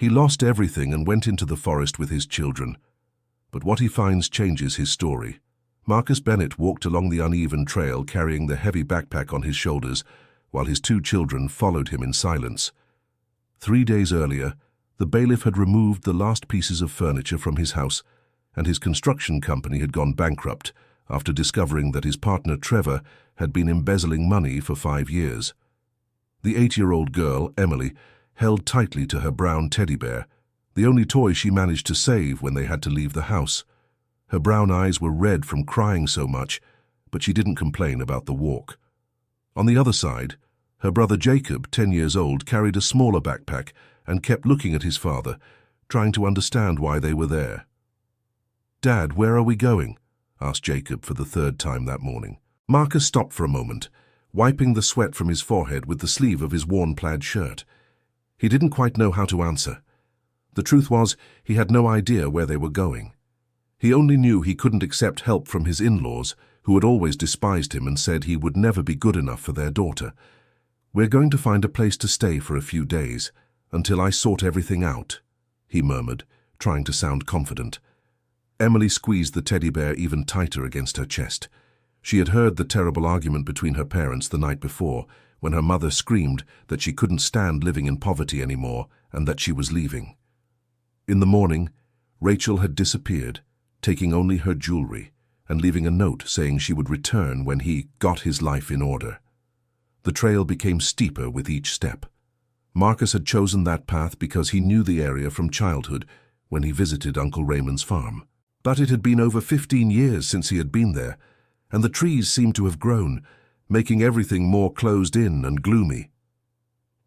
He lost everything and went into the forest with his children. But what he finds changes his story. Marcus Bennett walked along the uneven trail carrying the heavy backpack on his shoulders, while his two children followed him in silence. 3 days earlier, the bailiff had removed the last pieces of furniture from his house, and his construction company had gone bankrupt after discovering that his partner Trevor had been embezzling money for 5 years. The 8-year-old girl, Emily, held tightly to her brown teddy bear, the only toy she managed to save when they had to leave the house. Her brown eyes were red from crying so much, but she didn't complain about the walk. On the other side, her brother Jacob, 10 years old, carried a smaller backpack and kept looking at his father, trying to understand why they were there. "Dad, where are we going?" asked Jacob for the 3rd time that morning. Marcus stopped for a moment, wiping the sweat from his forehead with the sleeve of his worn plaid shirt. He didn't quite know how to answer. The truth was, he had no idea where they were going. He only knew he couldn't accept help from his in-laws, who had always despised him and said he would never be good enough for their daughter. "We're going to find a place to stay for a few days, until I sort everything out," he murmured, trying to sound confident. Emily squeezed the teddy bear even tighter against her chest. She had heard the terrible argument between her parents the night before, when her mother screamed that she couldn't stand living in poverty anymore and that she was leaving. In the morning, Rachel had disappeared, taking only her jewelry and leaving a note saying she would return when he got his life in order. The trail became steeper with each step. Marcus had chosen that path because he knew the area from childhood when he visited Uncle Raymond's farm. But it had been over 15 years since he had been there, and the trees seemed to have grown, making everything more closed in and gloomy.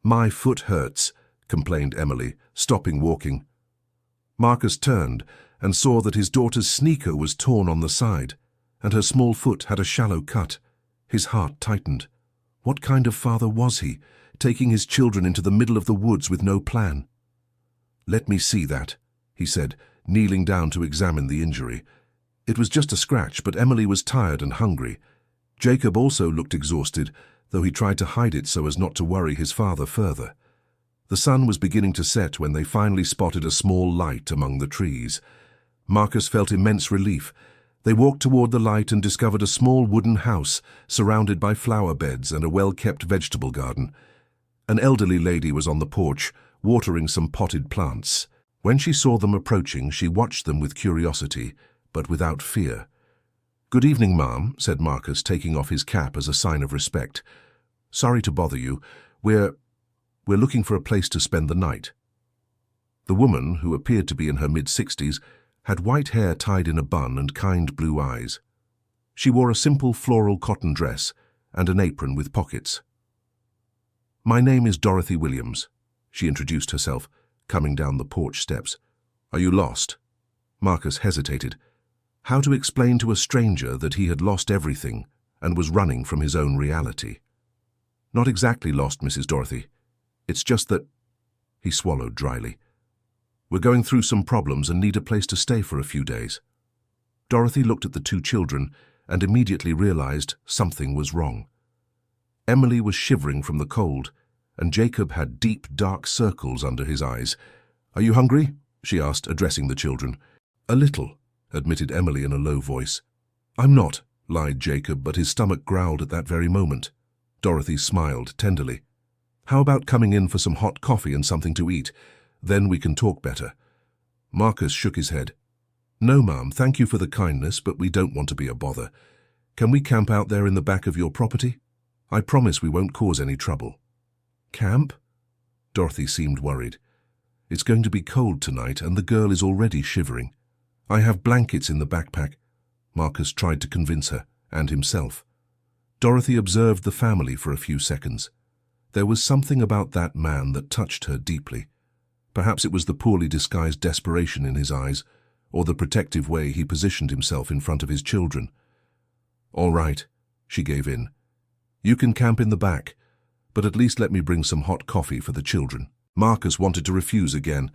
"My foot hurts," complained Emily, stopping walking. Marcus turned and saw that his daughter's sneaker was torn on the side, and her small foot had a shallow cut. His heart tightened. What kind of father was he, taking his children into the middle of the woods with no plan? "Let me see that," he said, kneeling down to examine the injury. It was just a scratch, but Emily was tired and hungry. Jacob also looked exhausted, though he tried to hide it so as not to worry his father further. The sun was beginning to set when they finally spotted a small light among the trees. Marcus felt immense relief. They walked toward the light and discovered a small wooden house surrounded by flower beds and a well-kept vegetable garden. An elderly lady was on the porch, watering some potted plants. When she saw them approaching, she watched them with curiosity, but without fear. "Good evening, ma'am," said Marcus, taking off his cap as a sign of respect. "Sorry to bother you. We're looking for a place to spend the night." The woman, who appeared to be in her mid-60s, had white hair tied in a bun and kind blue eyes. She wore a simple floral cotton dress and an apron with pockets. "My name is Dorothy Williams," she introduced herself, coming down the porch steps. "Are you lost?" Marcus hesitated. How to explain to a stranger that he had lost everything and was running from his own reality? "Not exactly lost, Mrs. Dorothy. It's just that—" He swallowed dryly. "We're going through some problems and need a place to stay for a few days." Dorothy looked at the two children and immediately realized something was wrong. Emily was shivering from the cold, and Jacob had deep, dark circles under his eyes. "Are you hungry?" she asked, addressing the children. "A little," admitted Emily in a low voice. "I'm not," lied Jacob, but his stomach growled at that very moment. Dorothy smiled tenderly. "How about coming in for some hot coffee and something to eat? Then we can talk better." Marcus shook his head. "No, ma'am, thank you for the kindness, but we don't want to be a bother. Can we camp out there in the back of your property? I promise we won't cause any trouble." "Camp?" Dorothy seemed worried. "It's going to be cold tonight, and the girl is already shivering. I have blankets in the backpack." Marcus tried to convince her, and himself. Dorothy observed the family for a few seconds. There was something about that man that touched her deeply. Perhaps it was the poorly disguised desperation in his eyes, or the protective way he positioned himself in front of his children. "All right," she gave in. "You can camp in the back, but at least let me bring some hot coffee for the children." Marcus wanted to refuse again,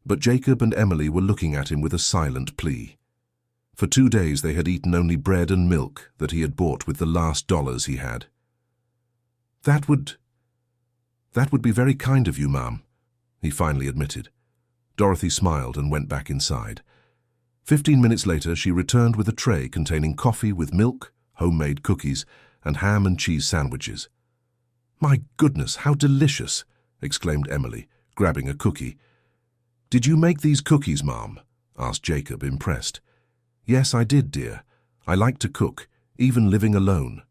but Jacob and Emily were looking at him with a silent plea. For 2 days they had eaten only bread and milk that he had bought with the last dollars he had. That would be very kind of you, ma'am," he finally admitted. Dorothy smiled and went back inside. 15 minutes later, she returned with a tray containing coffee with milk, homemade cookies, and ham and cheese sandwiches. "My goodness, how delicious!" exclaimed Emily, grabbing a cookie. "Did you make these cookies, Mom?" asked Jacob, impressed. "Yes, I did, dear. I like to cook, even living alone."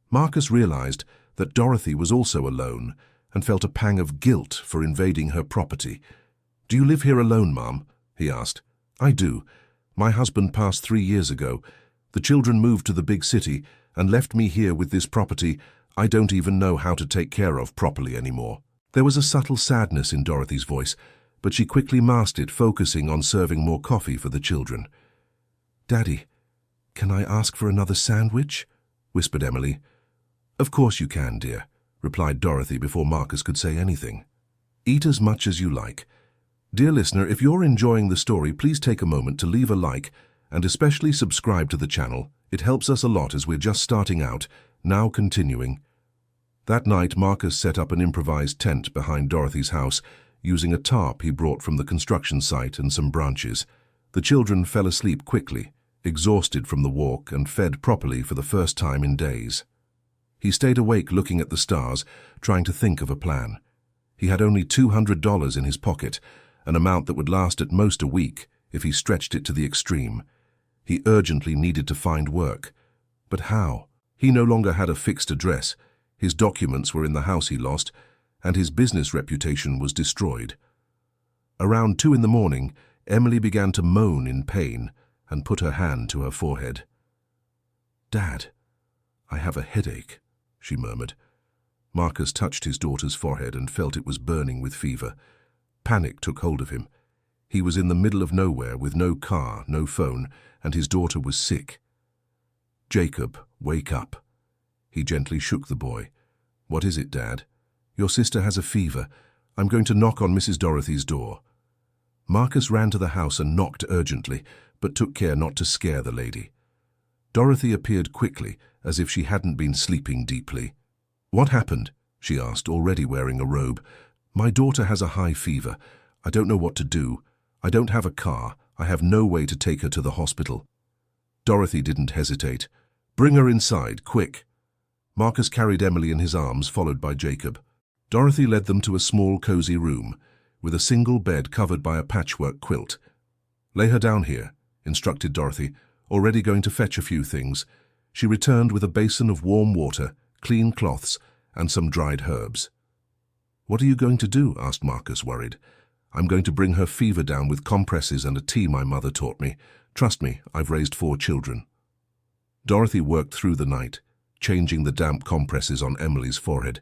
Marcus realized that Dorothy was also alone and felt a pang of guilt for invading her property. "Do you live here alone, Mom?" he asked. "I do. My husband passed 3 years ago. The children moved to the big city and left me here with this property I don't even know how to take care of properly anymore." There was a subtle sadness in Dorothy's voice, but she quickly masked it, focusing on serving more coffee for the children. "Daddy, can I ask for another sandwich?" whispered Emily. "Of course you can, dear," replied Dorothy before Marcus could say anything. "Eat as much as you like." Dear listener, if you're enjoying the story, please take a moment to leave a like and especially subscribe to the channel. It helps us a lot as we're just starting out. Now continuing. That night, Marcus set up an improvised tent behind Dorothy's house, using a tarp he brought from the construction site and some branches. The children fell asleep quickly, exhausted from the walk and fed properly for the first time in days. He stayed awake looking at the stars, trying to think of a plan. He had only $200 in his pocket, an amount that would last at most a week if he stretched it to the extreme. He urgently needed to find work. But how? He no longer had a fixed address. His documents were in the house he lost, and his business reputation was destroyed. Around 2 in the morning, Emily began to moan in pain and put her hand to her forehead. "Dad, I have a headache," she murmured. Marcus touched his daughter's forehead and felt it was burning with fever. Panic took hold of him. He was in the middle of nowhere with no car, no phone, and his daughter was sick. "Jacob, wake up." He gently shook the boy. "What is it, Dad?" "Your sister has a fever. I'm going to knock on Mrs. Dorothy's door." Marcus ran to the house and knocked urgently, but took care not to scare the lady. Dorothy appeared quickly, as if she hadn't been sleeping deeply. "What happened?" she asked, already wearing a robe. "My daughter has a high fever. I don't know what to do. I don't have a car. I have no way to take her to the hospital." Dorothy didn't hesitate. "Bring her inside, quick." Marcus carried Emily in his arms, followed by Jacob. Dorothy led them to a small, cozy room, with a single bed covered by a patchwork quilt. "Lay her down here," instructed Dorothy, already going to fetch a few things. She returned with a basin of warm water, clean cloths, and some dried herbs. "What are you going to do?" asked Marcus, worried. "I'm going to bring her fever down with compresses and a tea my mother taught me. Trust me, I've raised 4 children." Dorothy worked through the night, changing the damp compresses on Emily's forehead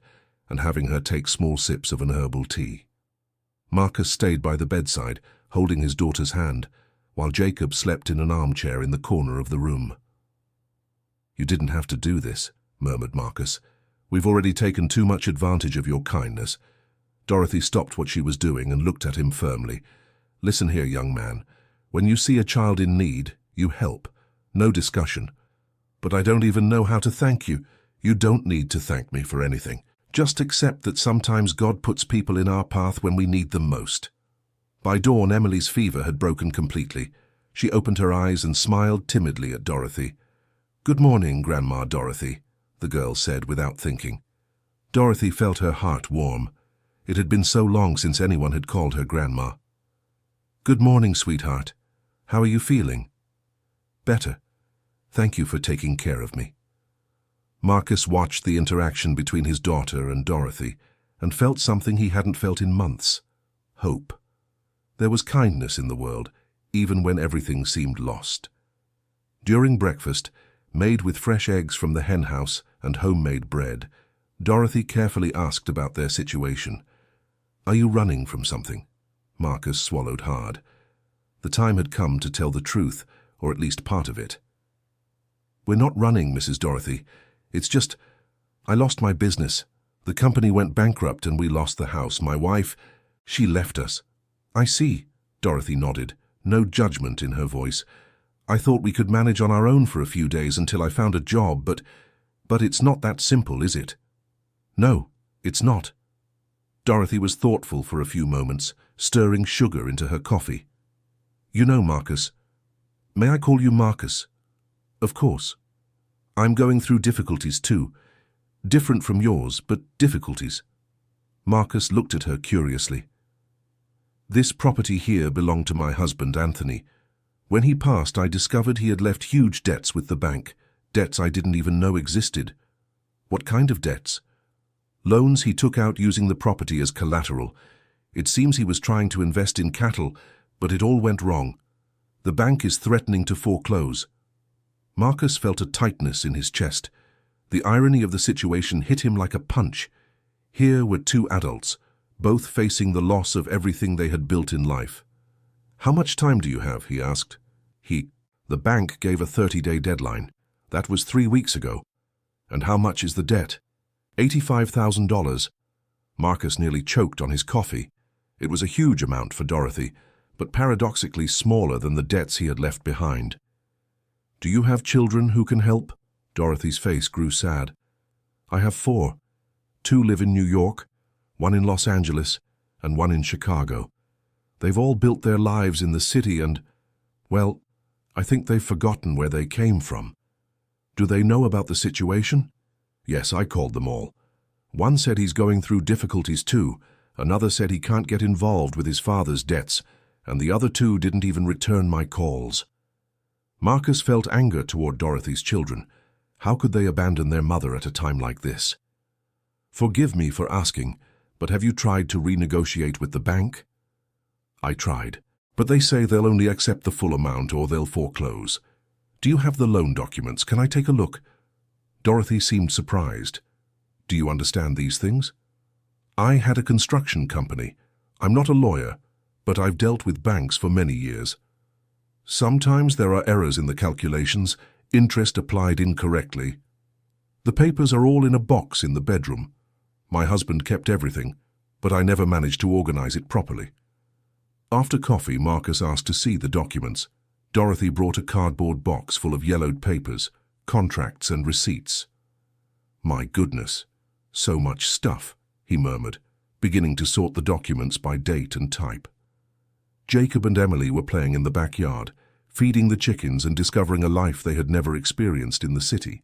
and having her take small sips of an herbal tea. Marcus stayed by the bedside, holding his daughter's hand, while Jacob slept in an armchair in the corner of the room. "You didn't have to do this," murmured Marcus. "We've already taken too much advantage of your kindness." Dorothy stopped what she was doing and looked at him firmly. "Listen here, young man. When you see a child in need, you help. No discussion. But I don't even know how to thank you. You don't need to thank me for anything. Just accept that sometimes God puts people in our path when we need them most." By dawn, Emily's fever had broken completely. She opened her eyes and smiled timidly at Dorothy. "Good morning, Grandma Dorothy," the girl said without thinking. Dorothy felt her heart warm. It had been so long since anyone had called her Grandma. "Good morning, sweetheart. How are you feeling?" "Better. Thank you for taking care of me." Marcus watched the interaction between his daughter and Dorothy and felt something he hadn't felt in months: hope. There was kindness in the world, even when everything seemed lost. During breakfast, made with fresh eggs from the hen house and homemade bread, Dorothy carefully asked about their situation. "Are you running from something?" Marcus swallowed hard. The time had come to tell the truth, or at least part of it. "We're not running, Mrs. Dorothy. It's just, I lost my business. The company went bankrupt and we lost the house. My wife, she left us." "I see," Dorothy nodded, no judgment in her voice. "I thought we could manage on our own for a few days until I found a job, but it's not that simple, is it?" "No, it's not." Dorothy was thoughtful for a few moments, stirring sugar into her coffee. You know, Marcus. May I call you Marcus? Of course. I'm going through difficulties too. Different from yours, but difficulties. Marcus looked at her curiously. This property here belonged to my husband, Anthony. When he passed, I discovered he had left huge debts with the bank, debts I didn't even know existed. What kind of debts? Loans he took out using the property as collateral. It seems he was trying to invest in cattle, but it all went wrong. The bank is threatening to foreclose. Marcus felt a tightness in his chest. The irony of the situation hit him like a punch. Here were two adults, both facing the loss of everything they had built in life. How much time do you have? He asked. The bank gave a 30-day deadline. That was 3 weeks ago. And how much is the debt? $85,000. Marcus nearly choked on his coffee. It was a huge amount for Dorothy, but paradoxically smaller than the debts he had left behind. Do you have children who can help? Dorothy's face grew sad. I have 4. 2 live in New York, 1 in Los Angeles, and 1 in Chicago. They've all built their lives in the city and, well, I think they've forgotten where they came from. Do they know about the situation? Yes, I called them all. One said he's going through difficulties too, another said he can't get involved with his father's debts, and the other 2 didn't even return my calls. Marcus felt anger toward Dorothy's children. How could they abandon their mother at a time like this? Forgive me for asking, but have you tried to renegotiate with the bank? I tried, but they say they'll only accept the full amount or they'll foreclose. Do you have the loan documents? Can I take a look? Dorothy seemed surprised. Do you understand these things? I had a construction company. I'm not a lawyer, but I've dealt with banks for many years. Sometimes there are errors in the calculations, interest applied incorrectly. The papers are all in a box in the bedroom. My husband kept everything, but I never managed to organize it properly. After coffee, Marcus asked to see the documents. Dorothy brought a cardboard box full of yellowed papers, contracts and receipts. My goodness, so much stuff, he murmured, beginning to sort the documents by date and type. Jacob and Emily were playing in the backyard, feeding the chickens and discovering a life they had never experienced in the city.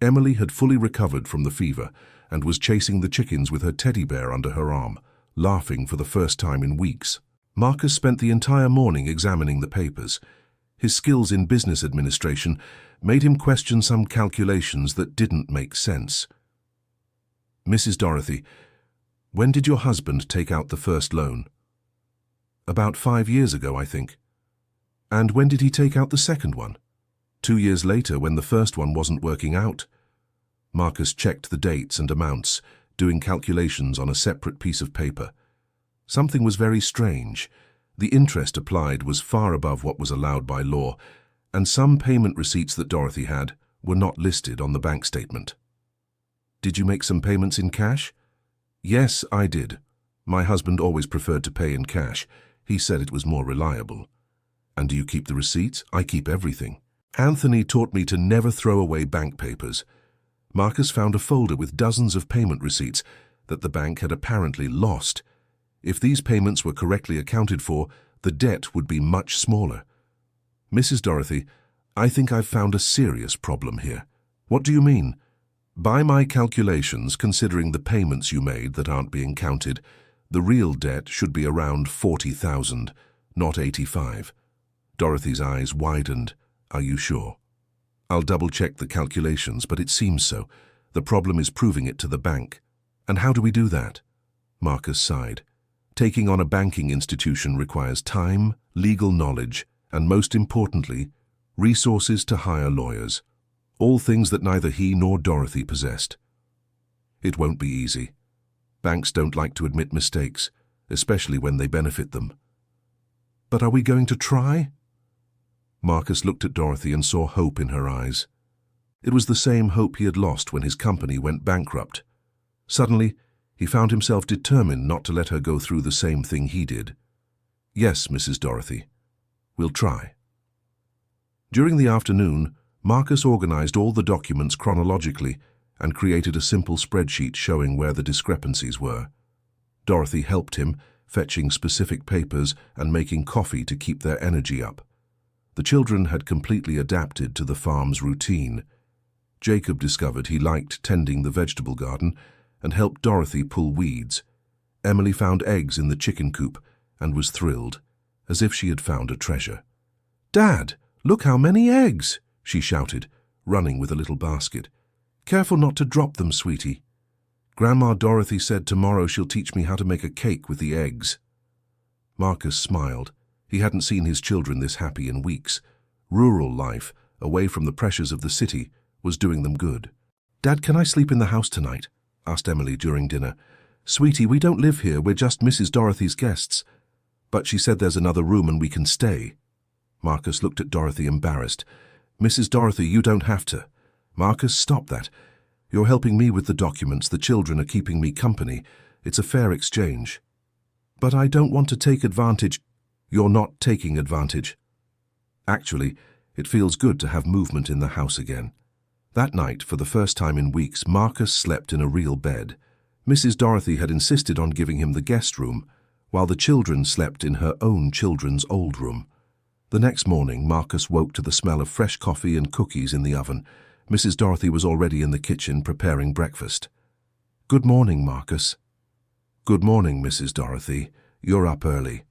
Emily had fully recovered from the fever and was chasing the chickens with her teddy bear under her arm, laughing for the first time in weeks. Marcus spent the entire morning examining the papers. His skills in business administration made him question some calculations that didn't make sense. Mrs. Dorothy, when did your husband take out the first loan? About 5 years ago, I think. And when did he take out the second one? 2 years later, when the first one wasn't working out. Marcus checked the dates and amounts, doing calculations on a separate piece of paper. Something was very strange. The interest applied was far above what was allowed by law, and some payment receipts that Dorothy had were not listed on the bank statement. Did you make some payments in cash? Yes, I did. My husband always preferred to pay in cash. He said it was more reliable. And do you keep the receipts? I keep everything. Anthony taught me to never throw away bank papers. Marcus found a folder with dozens of payment receipts that the bank had apparently lost. If these payments were correctly accounted for, the debt would be much smaller. Mrs. Dorothy, I think I've found a serious problem here. What do you mean? By my calculations, considering the payments you made that aren't being counted, the real debt should be around $40,000, not $85,000. Dorothy's eyes widened. Are you sure? I'll double-check the calculations, but it seems so. The problem is proving it to the bank. And how do we do that? Marcus sighed. Taking on a banking institution requires time, legal knowledge, and most importantly, resources to hire lawyers. All things that neither he nor Dorothy possessed. It won't be easy. Banks don't like to admit mistakes, especially when they benefit them. But are we going to try? Marcus looked at Dorothy and saw hope in her eyes. It was the same hope he had lost when his company went bankrupt. Suddenly, he found himself determined not to let her go through the same thing he did. Yes, Mrs. Dorothy. We'll try. During the afternoon, Marcus organized all the documents chronologically and created a simple spreadsheet showing where the discrepancies were. Dorothy helped him, fetching specific papers and making coffee to keep their energy up. The children had completely adapted to the farm's routine. Jacob discovered he liked tending the vegetable garden and helped Dorothy pull weeds. Emily found eggs in the chicken coop and was thrilled, as if she had found a treasure. "Dad, look how many eggs!" she shouted, running with a little basket. "Careful not to drop them, sweetie." "Grandma Dorothy said tomorrow she'll teach me how to make a cake with the eggs." Marcus smiled. He hadn't seen his children this happy in weeks. Rural life, away from the pressures of the city, was doing them good. "Dad, can I sleep in the house tonight?" asked Emily during dinner. "Sweetie, we don't live here, we're just Mrs. Dorothy's guests." "But she said there's another room and we can stay." Marcus looked at Dorothy, embarrassed. "Mrs. Dorothy, you don't have to." "Marcus, stop that. You're helping me with the documents, the children are keeping me company. It's a fair exchange." "But I don't want to take advantage." "You're not taking advantage. Actually, it feels good to have movement in the house again." That night, for the first time in weeks, Marcus slept in a real bed. Mrs. Dorothy had insisted on giving him the guest room, while the children slept in her own children's old room. The next morning, Marcus woke to the smell of fresh coffee and cookies in the oven. Mrs. Dorothy was already in the kitchen preparing breakfast. "Good morning, Marcus." "Good morning, Mrs. Dorothy. You're up early."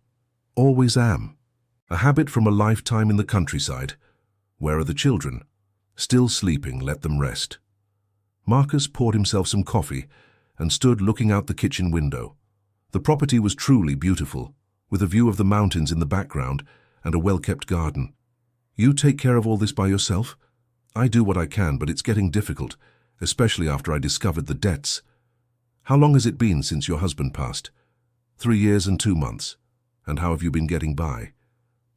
"Always am. A habit from a lifetime in the countryside." "Where are the children?" "Still sleeping, let them rest." Marcus poured himself some coffee and stood looking out the kitchen window. The property was truly beautiful, with a view of the mountains in the background and a well-kept garden. "You take care of all this by yourself?" "I do what I can, but it's getting difficult, especially after I discovered the debts." "How long has it been since your husband passed?" 3 years and 2 months. "And how have you been getting by?"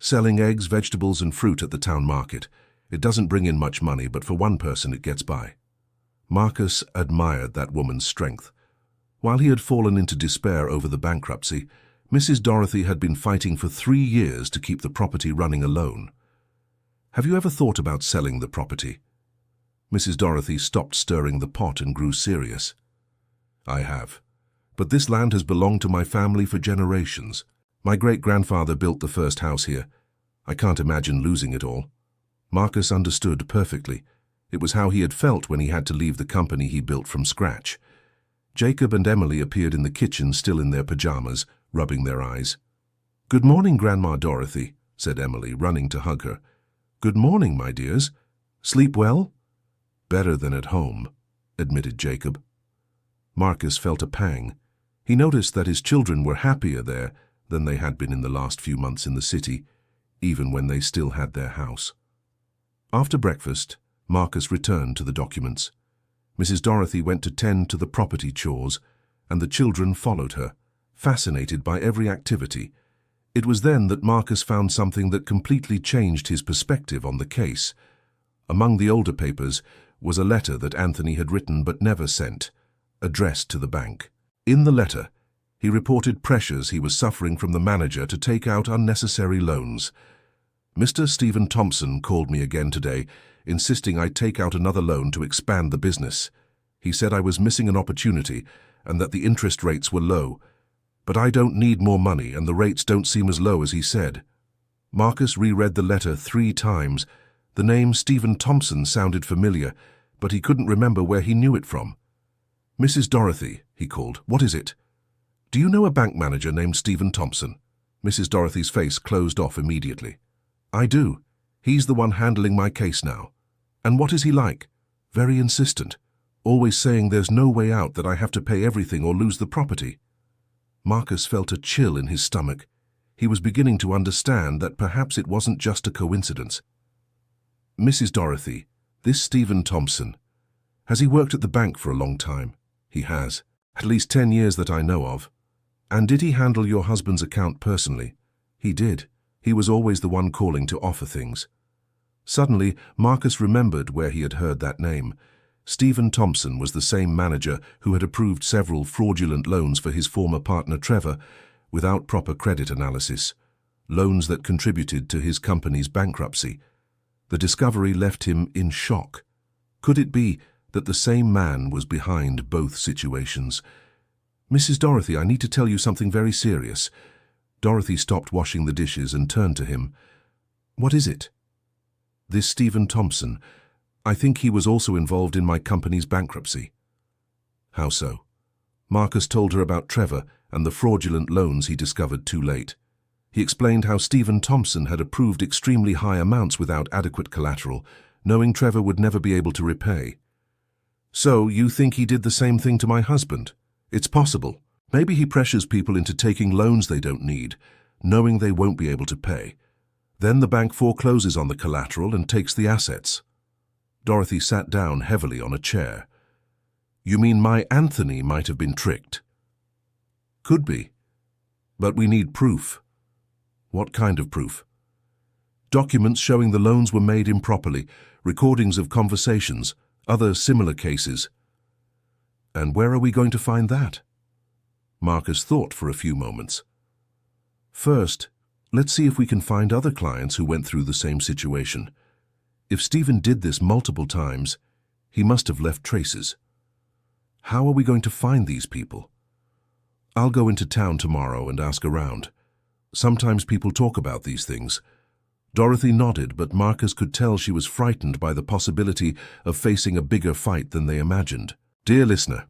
"Selling eggs, vegetables and fruit at the town market. It doesn't bring in much money, but for one person it gets by." Marcus admired that woman's strength. While he had fallen into despair over the bankruptcy, Mrs. Dorothy had been fighting for 3 years to keep the property running alone. "Have you ever thought about selling the property?" Mrs. Dorothy stopped stirring the pot and grew serious. "I have. But this land has belonged to my family for generations. My great-grandfather built the first house here. I can't imagine losing it all." Marcus understood perfectly. It was how he had felt when he had to leave the company he built from scratch. Jacob and Emily appeared in the kitchen, still in their pajamas, rubbing their eyes. "Good morning, Grandma Dorothy," said Emily, running to hug her. "Good morning, my dears. Sleep well?" "Better than at home," admitted Jacob. Marcus felt a pang. He noticed that his children were happier there than they had been in the last few months in the city, even when they still had their house. After breakfast, Marcus returned to the documents. Mrs. Dorothy went to tend to the property chores, and the children followed her, fascinated by every activity. It was then that Marcus found something that completely changed his perspective on the case. Among the older papers was a letter that Anthony had written but never sent, addressed to the bank. In the letter, he reported pressures he was suffering from the manager to take out unnecessary loans. "Mr. Stephen Thompson called me again today, insisting I take out another loan to expand the business. He said I was missing an opportunity and that the interest rates were low. But I don't need more money and the rates don't seem as low as he said." Marcus reread the letter 3 times. The name Stephen Thompson sounded familiar, but he couldn't remember where he knew it from. "Mrs. Dorothy," he called, "what is it?" "Do you know a bank manager named Stephen Thompson?" Mrs. Dorothy's face closed off immediately. "I do. He's the one handling my case now." "And what is he like?" "Very insistent. Always saying there's no way out, that I have to pay everything or lose the property." Marcus felt a chill in his stomach. He was beginning to understand that perhaps it wasn't just a coincidence. "Mrs. Dorothy, this Stephen Thompson, has he worked at the bank for a long time?" "He has. At least 10 years that I know of." "And did he handle your husband's account personally?" "He did. He was always the one calling to offer things." Suddenly, Marcus remembered where he had heard that name. Stephen Thompson was the same manager who had approved several fraudulent loans for his former partner Trevor without proper credit analysis, loans that contributed to his company's bankruptcy. The discovery left him in shock. Could it be that the same man was behind both situations? Mrs. Dorothy, I need to tell you something very serious. Dorothy stopped washing the dishes and turned to him. What is it? This Stephen Thompson. I think he was also involved in my company's bankruptcy. How so? Marcus told her about Trevor and the fraudulent loans he discovered too late. He explained how Stephen Thompson had approved extremely high amounts without adequate collateral, knowing Trevor would never be able to repay. So, you think he did the same thing to my husband? It's possible. Maybe he pressures people into taking loans they don't need, knowing they won't be able to pay. Then the bank forecloses on the collateral and takes the assets. Dorothy sat down heavily on a chair. You mean my Anthony might have been tricked? Could be. But we need proof. What kind of proof? Documents showing the loans were made improperly, recordings of conversations, other similar cases. And where are we going to find that? Marcus thought for a few moments. First, let's see if we can find other clients who went through the same situation. If Stephen did this multiple times, he must have left traces. How are we going to find these people? I'll go into town tomorrow and ask around. Sometimes people talk about these things. Dorothy nodded, but Marcus could tell she was frightened by the possibility of facing a bigger fight than they imagined. Dear listener,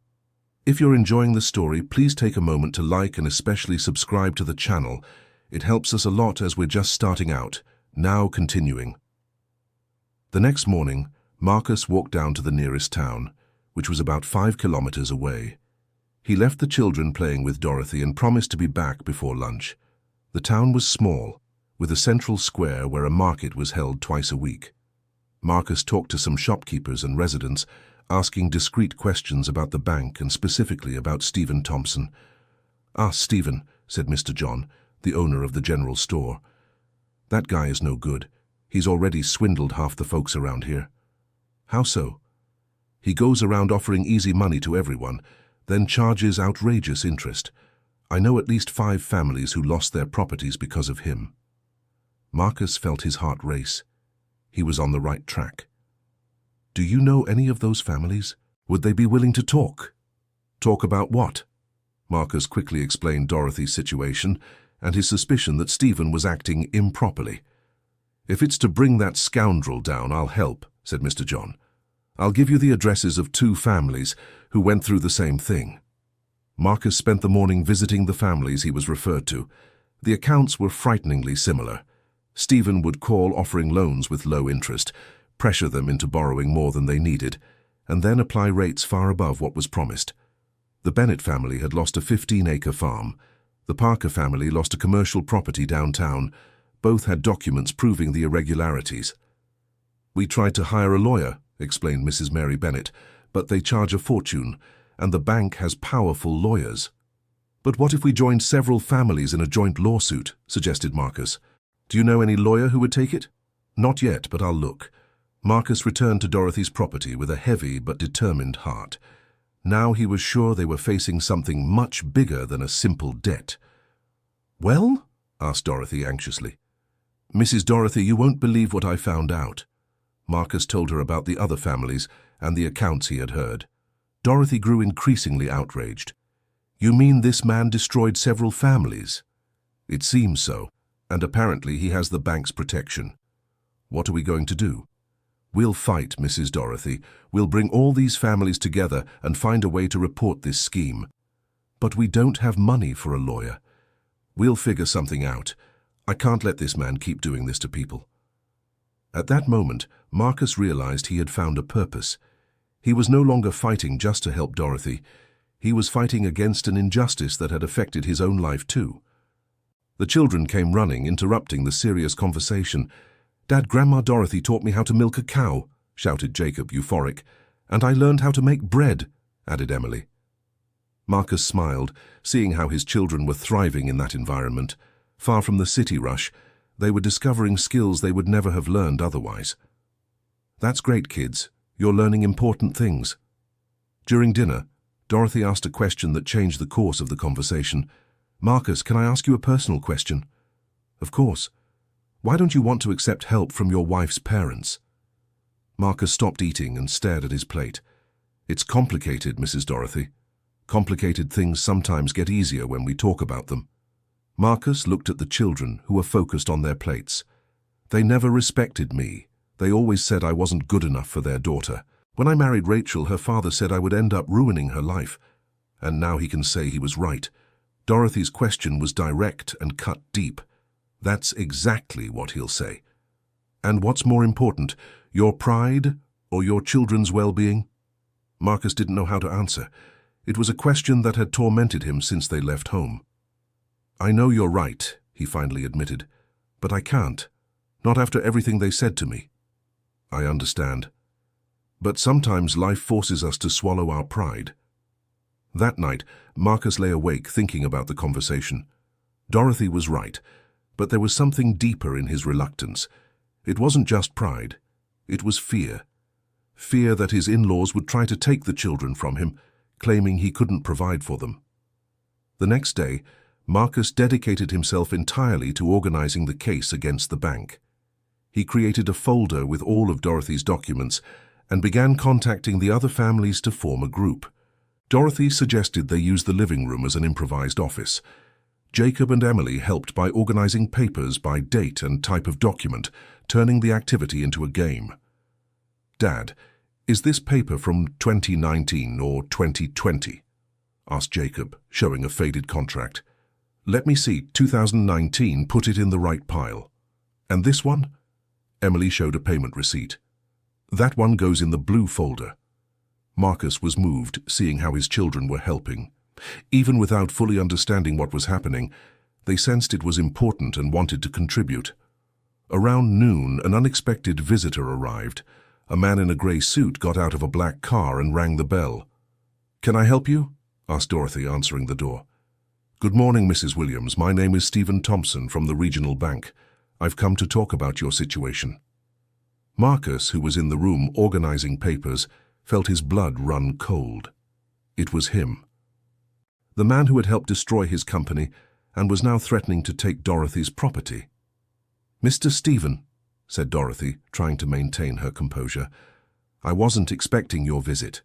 if you're enjoying the story, please take a moment to like and especially subscribe to the channel. It helps us a lot as we're just starting out. Now continuing. The next morning, Marcus walked down to the nearest town, which was about 5 kilometers away. He left the children playing with Dorothy and promised to be back before lunch. The town was small, with a central square where a market was held twice a week. Marcus talked to some shopkeepers and residents, asking discreet questions about the bank and specifically about Stephen Thompson. Ask Stephen, said Mr. John, the owner of the general store. That guy is no good. He's already swindled half the folks around here. How so? He goes around offering easy money to everyone, then charges outrageous interest. I know at least 5 families who lost their properties because of him. Marcus felt his heart race. He was on the right track. Do you know any of those families? Would they be willing to talk? Talk about what? Marcus quickly explained Dorothy's situation and his suspicion that Stephen was acting improperly. If it's to bring that scoundrel down, I'll help, said Mr. John. I'll give you the addresses of 2 families who went through the same thing. Marcus spent the morning visiting the families he was referred to. The accounts were frighteningly similar. Stephen would call offering loans with low interest, pressure them into borrowing more than they needed, and then apply rates far above what was promised. The Bennett family had lost a 15-acre farm. The Parker family lost a commercial property downtown. Both had documents proving the irregularities. We tried to hire a lawyer, explained Mrs. Mary Bennett, but they charge a fortune, and the bank has powerful lawyers. But what if we joined several families in a joint lawsuit, suggested Marcus. Do you know any lawyer who would take it? Not yet, but I'll look. Marcus returned to Dorothy's property with a heavy but determined heart. Now he was sure they were facing something much bigger than a simple debt. Well? Asked Dorothy anxiously. Mrs. Dorothy, you won't believe what I found out. Marcus told her about the other families and the accounts he had heard. Dorothy grew increasingly outraged. You mean this man destroyed several families? It seems so, and apparently he has the bank's protection. What are we going to do? We'll fight, Mrs. Dorothy. We'll bring all these families together and find a way to report this scheme. But we don't have money for a lawyer. We'll figure something out. I can't let this man keep doing this to people. At that moment, Marcus realized he had found a purpose. He was no longer fighting just to help Dorothy. He was fighting against an injustice that had affected his own life too. The children came running, interrupting the serious conversation. Dad, Grandma Dorothy taught me how to milk a cow, shouted Jacob, euphoric. And I learned how to make bread, added Emily. Marcus smiled, seeing how his children were thriving in that environment. Far from the city rush, they were discovering skills they would never have learned otherwise. That's great, kids. You're learning important things. During dinner, Dorothy asked a question that changed the course of the conversation. Marcus, can I ask you a personal question? Of course. Why don't you want to accept help from your wife's parents? Marcus stopped eating and stared at his plate. It's complicated, Mrs. Dorothy. Complicated things sometimes get easier when we talk about them. Marcus looked at the children who were focused on their plates. They never respected me. They always said I wasn't good enough for their daughter. When I married Rachel, her father said I would end up ruining her life. And now he can say he was right. Dorothy's question was direct and cut deep. That's exactly what he'll say. And what's more important, your pride or your children's well-being? Marcus didn't know how to answer. It was a question that had tormented him since they left home. I know you're right, he finally admitted, but I can't. Not after everything they said to me. I understand. But sometimes life forces us to swallow our pride. That night, Marcus lay awake thinking about the conversation. Dorothy was right, but there was something deeper in his reluctance. It wasn't just pride. It was fear. Fear that his in-laws would try to take the children from him, claiming he couldn't provide for them. The next day, Marcus dedicated himself entirely to organizing the case against the bank. He created a folder with all of Dorothy's documents and began contacting the other families to form a group. Dorothy suggested they use the living room as an improvised office. Jacob and Emily helped by organizing papers by date and type of document, turning the activity into a game. Dad, is this paper from 2019 or 2020? Asked Jacob, showing a faded contract. Let me see, 2019, put it in the right pile. And this one? Emily showed a payment receipt. That one goes in the blue folder. Marcus was moved, seeing how his children were helping. Even without fully understanding what was happening, they sensed it was important and wanted to contribute. Around noon, an unexpected visitor arrived. A man in a grey suit got out of a black car and rang the bell. Can I help you? Asked Dorothy, answering the door. Good morning, Mrs. Williams. My name is Stephen Thompson from the Regional Bank. I've come to talk about your situation. Marcus, who was in the room organizing papers, felt his blood run cold. It was him. The man who had helped destroy his company and was now threatening to take Dorothy's property. Mr. Stephen, said Dorothy, trying to maintain her composure, I wasn't expecting your visit.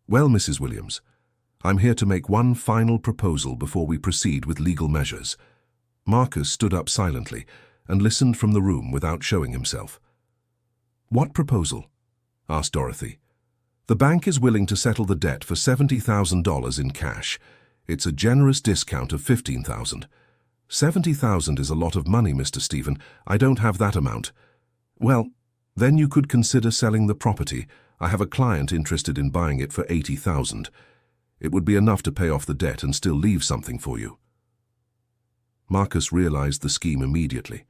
Well, Mrs. Williams, I'm here to make one final proposal before we proceed with legal measures. Marcus stood up silently and listened from the room without showing himself. What proposal? Asked Dorothy. The bank is willing to settle the debt for $70,000 in cash. It's a generous discount of $15,000. $70,000 is a lot of money, Mr. Stephen. I don't have that amount. Well, then you could consider selling the property. I have a client interested in buying it for $80,000. It would be enough to pay off the debt and still leave something for you. Marcus realized the scheme immediately.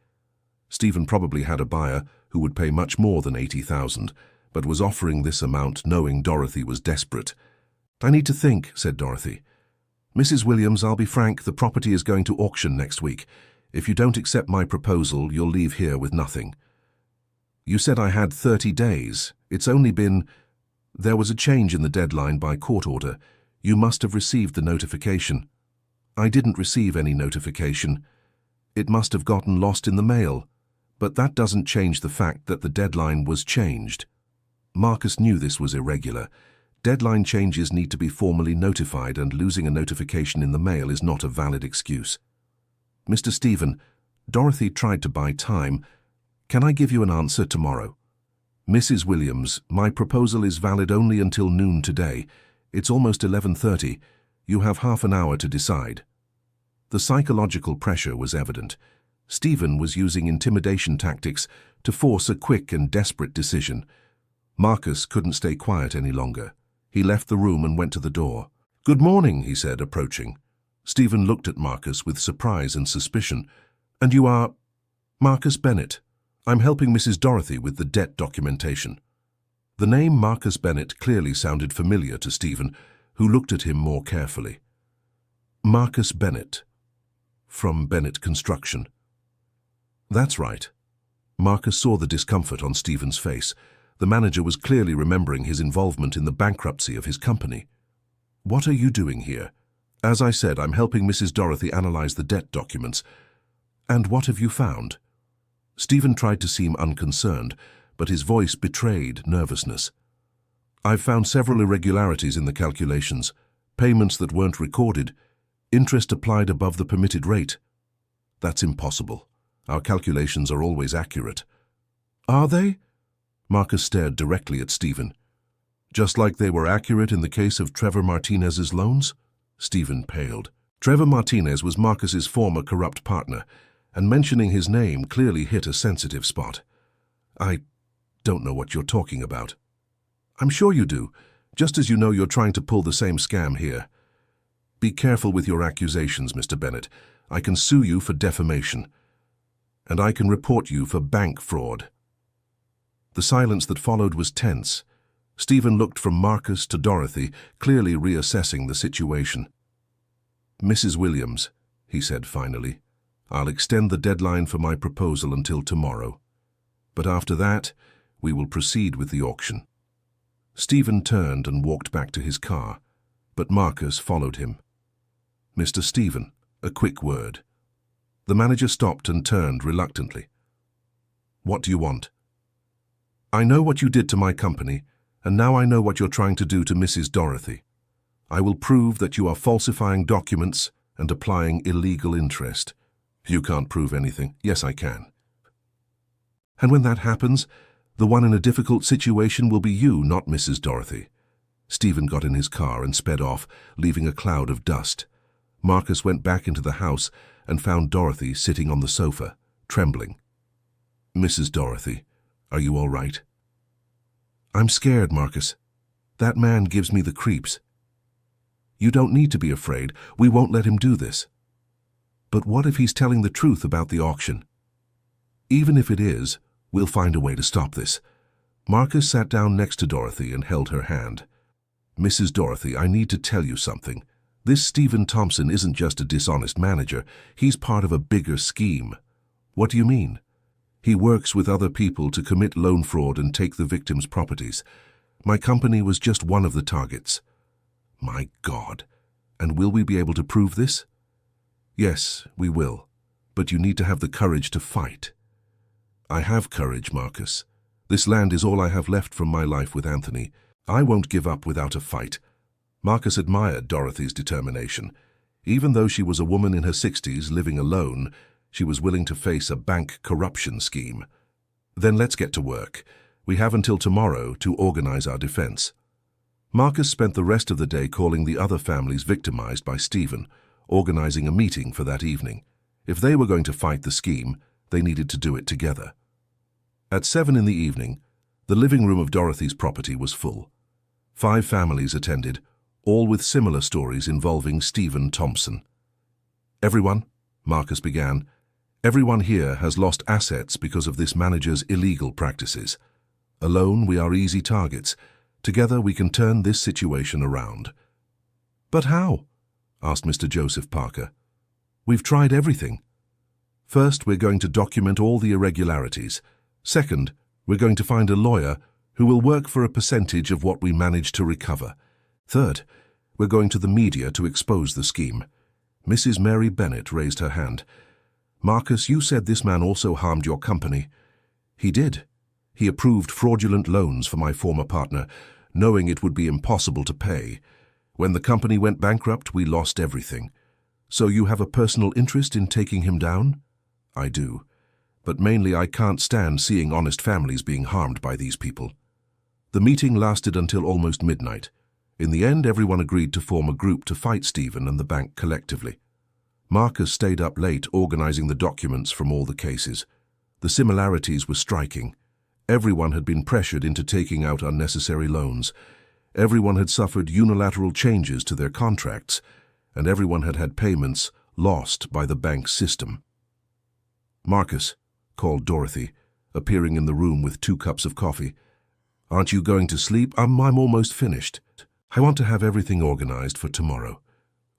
Stephen probably had a buyer who would pay much more than $80,000, but was offering this amount knowing Dorothy was desperate. I need to think, said Dorothy. Mrs. Williams, I'll be frank, the property is going to auction next week. If you don't accept my proposal, you'll leave here with nothing. You said I had 30 days. It's only been... There was a change in the deadline by court order. You must have received the notification. I didn't receive any notification. It must have gotten lost in the mail. But that doesn't change the fact that the deadline was changed. Marcus knew this was irregular. Deadline changes need to be formally notified, and losing a notification in the mail is not a valid excuse. Mr. Stephen, Dorothy tried to buy time. Can I give you an answer tomorrow? Mrs. Williams, my proposal is valid only until noon today. It's almost 11:30. You have half an hour to decide. The psychological pressure was evident. Stephen was using intimidation tactics to force a quick and desperate decision. Marcus couldn't stay quiet any longer. He left the room and went to the door. Good morning, he said, approaching. Stephen looked at Marcus with surprise and suspicion. And you are... Marcus Bennett. I'm helping Mrs. Dorothy with the debt documentation. The name Marcus Bennett clearly sounded familiar to Stephen, who looked at him more carefully. Marcus Bennett. From Bennett Construction. That's right. Marcus saw the discomfort on Stephen's face. The manager was clearly remembering his involvement in the bankruptcy of his company. What are you doing here? As I said, I'm helping Mrs. Dorothy analyze the debt documents. And what have you found? Stephen tried to seem unconcerned, but his voice betrayed nervousness. I've found several irregularities in the calculations. Payments that weren't recorded, interest applied above the permitted rate. That's impossible. Our calculations are always accurate. Are they? Marcus stared directly at Stephen. Just like they were accurate in the case of Trevor Martinez's loans? Stephen paled. Trevor Martinez was Marcus's former corrupt partner, and mentioning his name clearly hit a sensitive spot. I don't know what you're talking about. I'm sure you do, just as you know you're trying to pull the same scam here. Be careful with your accusations, Mr. Bennett. I can sue you for defamation. And I can report you for bank fraud. The silence that followed was tense. Stephen looked from Marcus to Dorothy, clearly reassessing the situation. Mrs. Williams, he said finally, I'll extend the deadline for my proposal until tomorrow. But after that, we will proceed with the auction. Stephen turned and walked back to his car, but Marcus followed him. Mr. Stephen, a quick word. The manager stopped and turned reluctantly. What do you want? I know what you did to my company, and now I know what you're trying to do to Mrs. Dorothy. I will prove that you are falsifying documents and applying illegal interest. You can't prove anything. Yes, I can. And when that happens, the one in a difficult situation will be you, not Mrs. Dorothy. Stephen got in his car and sped off, leaving a cloud of dust. Marcus went back into the house and found Dorothy sitting on the sofa, trembling. Mrs. Dorothy, are you all right? I'm scared, Marcus. That man gives me the creeps. You don't need to be afraid. We won't let him do this. But what if he's telling the truth about the auction? Even if it is, we'll find a way to stop this. Marcus sat down next to Dorothy and held her hand. Mrs. Dorothy, I need to tell you something. This Stephen Thompson isn't just a dishonest manager. He's part of a bigger scheme. What do you mean? He works with other people to commit loan fraud and take the victims' properties. My company was just one of the targets. My God. And will we be able to prove this? Yes, we will. But you need to have the courage to fight. I have courage, Marcus. This land is all I have left from my life with Anthony. I won't give up without a fight. Marcus admired Dorothy's determination. Even though she was a woman in her 60s living alone, she was willing to face a bank corruption scheme. Then let's get to work. We have until tomorrow to organize our defense. Marcus spent the rest of the day calling the other families victimized by Stephen, organizing a meeting for that evening. If they were going to fight the scheme, they needed to do it together. At 7 in the evening, the living room of Dorothy's property was full. 5 families attended, all with similar stories involving Stephen Thompson. Everyone, Marcus began, everyone here has lost assets because of this manager's illegal practices. Alone, we are easy targets. Together, we can turn this situation around. But how? Asked Mr. Joseph Parker. We've tried everything. First, we're going to document all the irregularities. Second, we're going to find a lawyer who will work for a percentage of what we manage to recover. Third, we're going to the media to expose the scheme. Mrs. Mary Bennett raised her hand. Marcus, you said this man also harmed your company. He did. He approved fraudulent loans for my former partner, knowing it would be impossible to pay. When the company went bankrupt, we lost everything. So you have a personal interest in taking him down? I do. But mainly I can't stand seeing honest families being harmed by these people. The meeting lasted until almost midnight. In the end, everyone agreed to form a group to fight Stephen and the bank collectively. Marcus stayed up late organizing the documents from all the cases. The similarities were striking. Everyone had been pressured into taking out unnecessary loans. Everyone had suffered unilateral changes to their contracts, and everyone had had payments lost by the bank's system. Marcus, called Dorothy, appearing in the room with 2 cups of coffee. Aren't you going to sleep? I'm almost finished. I want to have everything organized for tomorrow.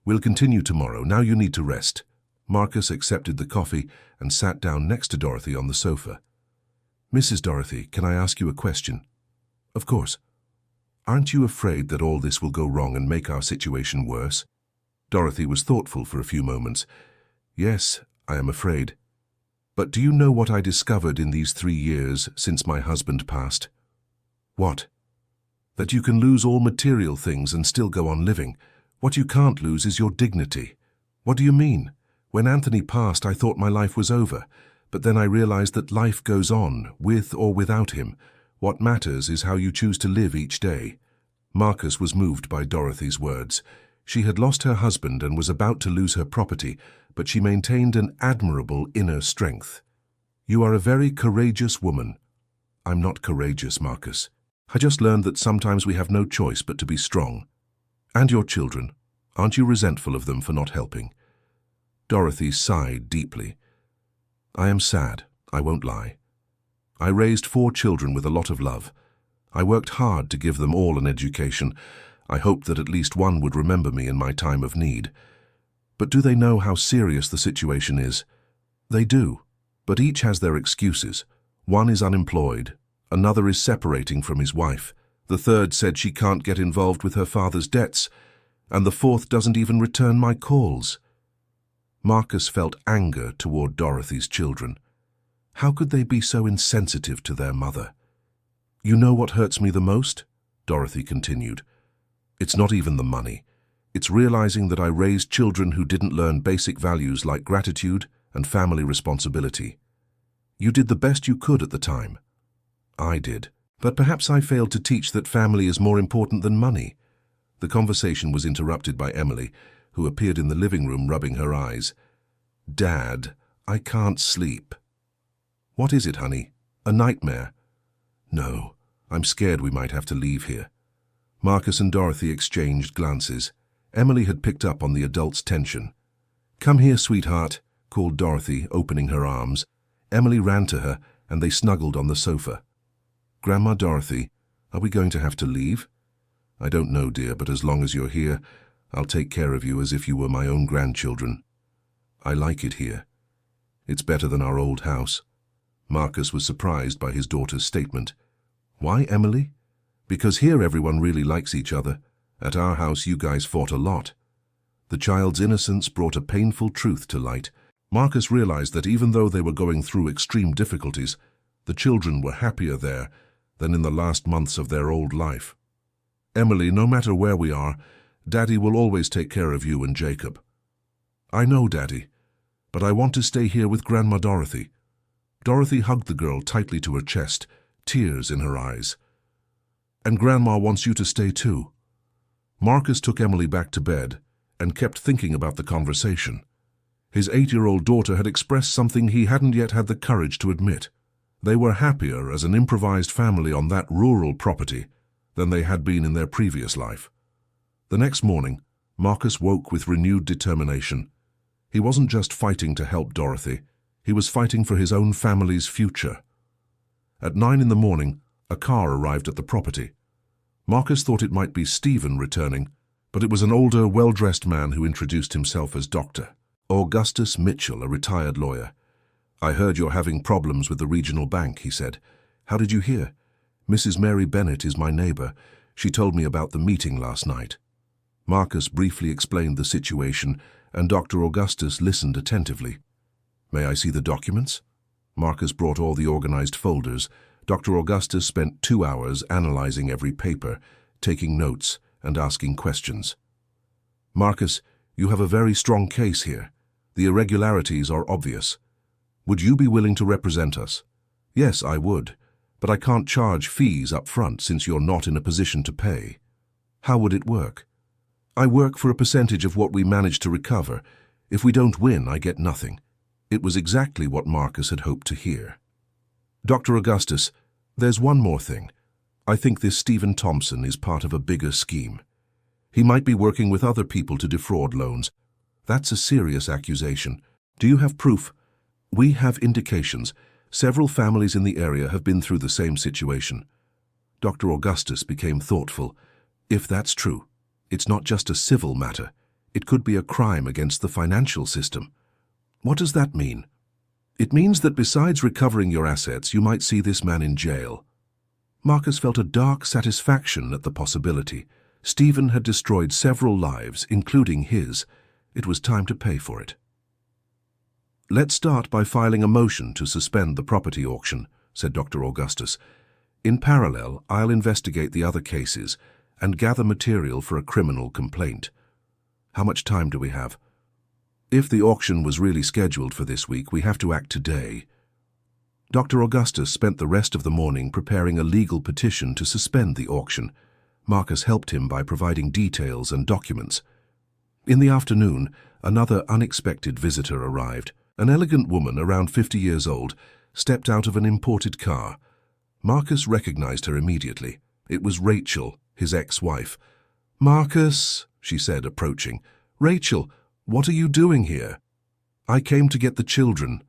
We'll continue tomorrow. Now you need to rest. Marcus accepted the coffee and sat down next to Dorothy on the sofa. Mrs. Dorothy, can I ask you a question? Of course. Aren't you afraid that all this will go wrong and make our situation worse? Dorothy was thoughtful for a few moments. Yes, I am afraid. But do you know what I discovered in these 3 years since my husband passed? What? That you can lose all material things and still go on living, What you can't lose is your dignity. What do you mean? When Anthony passed, I thought my life was over, but then I realized that life goes on, with or without him. What matters is how you choose to live each day. Marcus was moved by Dorothy's words. She had lost her husband and was about to lose her property, but she maintained an admirable inner strength. You are a very courageous woman. I'm not courageous, Marcus. I just learned that sometimes we have no choice but to be strong. And your children, aren't you resentful of them for not helping? Dorothy sighed deeply. I am sad, I won't lie. I raised 4 children with a lot of love. I worked hard to give them all an education. I hoped that at least one would remember me in my time of need. But do they know how serious the situation is? They do, but each has their excuses. One is unemployed, another is separating from his wife, the third said she can't get involved with her father's debts, and the fourth doesn't even return my calls. Marcus felt anger toward Dorothy's children. How could they be so insensitive to their mother? You know what hurts me the most? Dorothy continued. It's not even the money. It's realizing that I raised children who didn't learn basic values like gratitude and family responsibility. You did the best you could at the time. I did, but perhaps I failed to teach that family is more important than money. The conversation was interrupted by Emily, who appeared in the living room rubbing her eyes. Dad, I can't sleep. What is it, honey? A nightmare? No, I'm scared we might have to leave here. Marcus and Dorothy exchanged glances. Emily had picked up on the adult's tension. Come here, sweetheart, called Dorothy, opening her arms. Emily ran to her, and they snuggled on the sofa. Grandma Dorothy, are we going to have to leave? I don't know, dear, but as long as you're here, I'll take care of you as if you were my own grandchildren. I like it here. It's better than our old house. Marcus was surprised by his daughter's statement. Why, Emily? Because here everyone really likes each other. At our house you guys fought a lot. The child's innocence brought a painful truth to light. Marcus realized that even though they were going through extreme difficulties, the children were happier there than in the last months of their old life. Emily, no matter where we are, Daddy will always take care of you and Jacob. I know, Daddy, but I want to stay here with Grandma Dorothy. Dorothy hugged the girl tightly to her chest, tears in her eyes. And Grandma wants you to stay too. Marcus took Emily back to bed and kept thinking about the conversation. His 8-year-old daughter had expressed something he hadn't yet had the courage to admit. They were happier as an improvised family on that rural property than they had been in their previous life. The next morning, Marcus woke with renewed determination. He wasn't just fighting to help Dorothy, he was fighting for his own family's future. At 9 in the morning, a car arrived at the property. Marcus thought it might be Stephen returning, but it was an older, well-dressed man who introduced himself as Dr. Augustus Mitchell, a retired lawyer. I heard you're having problems with the regional bank, he said. How did you hear? Mrs. Mary Bennett is my neighbor. She told me about the meeting last night. Marcus briefly explained the situation, and Dr. Augustus listened attentively. May I see the documents? Marcus brought all the organized folders. Dr. Augustus spent 2 hours analyzing every paper, taking notes, and asking questions. Marcus, you have a very strong case here. The irregularities are obvious. Would you be willing to represent us? Yes, I would, but I can't charge fees up front since you're not in a position to pay. How would it work? I work for a percentage of what we manage to recover. If we don't win, I get nothing. It was exactly what Marcus had hoped to hear. Dr. Augustus, there's one more thing. I think this Stephen Thompson is part of a bigger scheme. He might be working with other people to defraud loans. That's a serious accusation. Do you have proof? We have indications. Several families in the area have been through the same situation. Dr. Augustus became thoughtful. If that's true, it's not just a civil matter. It could be a crime against the financial system. What does that mean? It means that besides recovering your assets, you might see this man in jail. Marcus felt a dark satisfaction at the possibility. Stephen had destroyed several lives, including his. It was time to pay for it. Let's start by filing a motion to suspend the property auction, said Dr. Augustus. In parallel, I'll investigate the other cases and gather material for a criminal complaint. How much time do we have? If the auction was really scheduled for this week, we have to act today. Dr. Augustus spent the rest of the morning preparing a legal petition to suspend the auction. Marcus helped him by providing details and documents. In the afternoon, another unexpected visitor arrived. An elegant woman, around 50 years old, stepped out of an imported car. Marcus recognized her immediately. It was Rachel, his ex-wife. "Marcus," she said, approaching. "Rachel, what are you doing here?" "I came to get the children."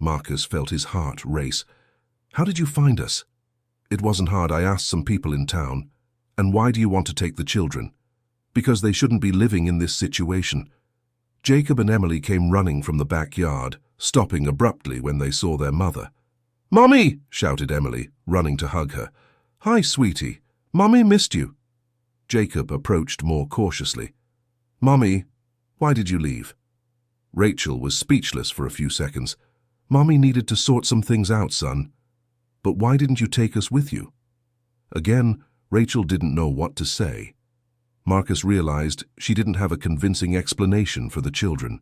Marcus felt his heart race. "How did you find us?" "It wasn't hard. I asked some people in town." "And why do you want to take the children?" "Because they shouldn't be living in this situation." Jacob and Emily came running from the backyard, stopping abruptly when they saw their mother. "Mommy!" shouted Emily, running to hug her. "Hi, sweetie. Mommy missed you." Jacob approached more cautiously. "Mommy, why did you leave?" Rachel was speechless for a few seconds. "Mommy needed to sort some things out, son." "But why didn't you take us with you?" Again, Rachel didn't know what to say. Marcus realized she didn't have a convincing explanation for the children.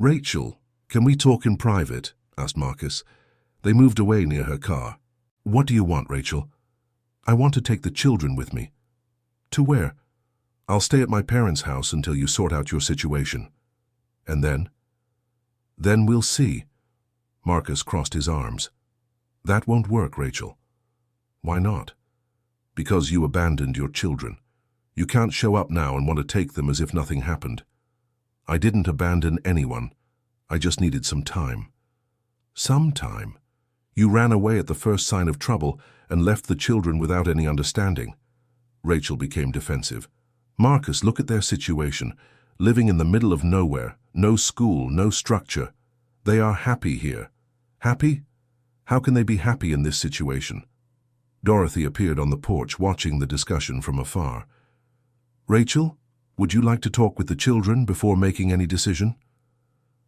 "Rachel, can we talk in private?" asked Marcus. They moved away near her car. "What do you want, Rachel?" "I want to take the children with me." "To where?" "I'll stay at my parents' house until you sort out your situation." "And then?" "Then we'll see." Marcus crossed his arms. "That won't work, Rachel." "Why not?" "Because you abandoned your children. You can't show up now and want to take them as if nothing happened." "I didn't abandon anyone. I just needed some time." "Some time? You ran away at the first sign of trouble and left the children without any understanding." Rachel became defensive. "Marcus, look at their situation. Living in the middle of nowhere, no school, no structure. They are happy here." "Happy? How can they be happy in this situation?" Dorothy appeared on the porch, watching the discussion from afar. "Rachel, would you like to talk with the children before making any decision?"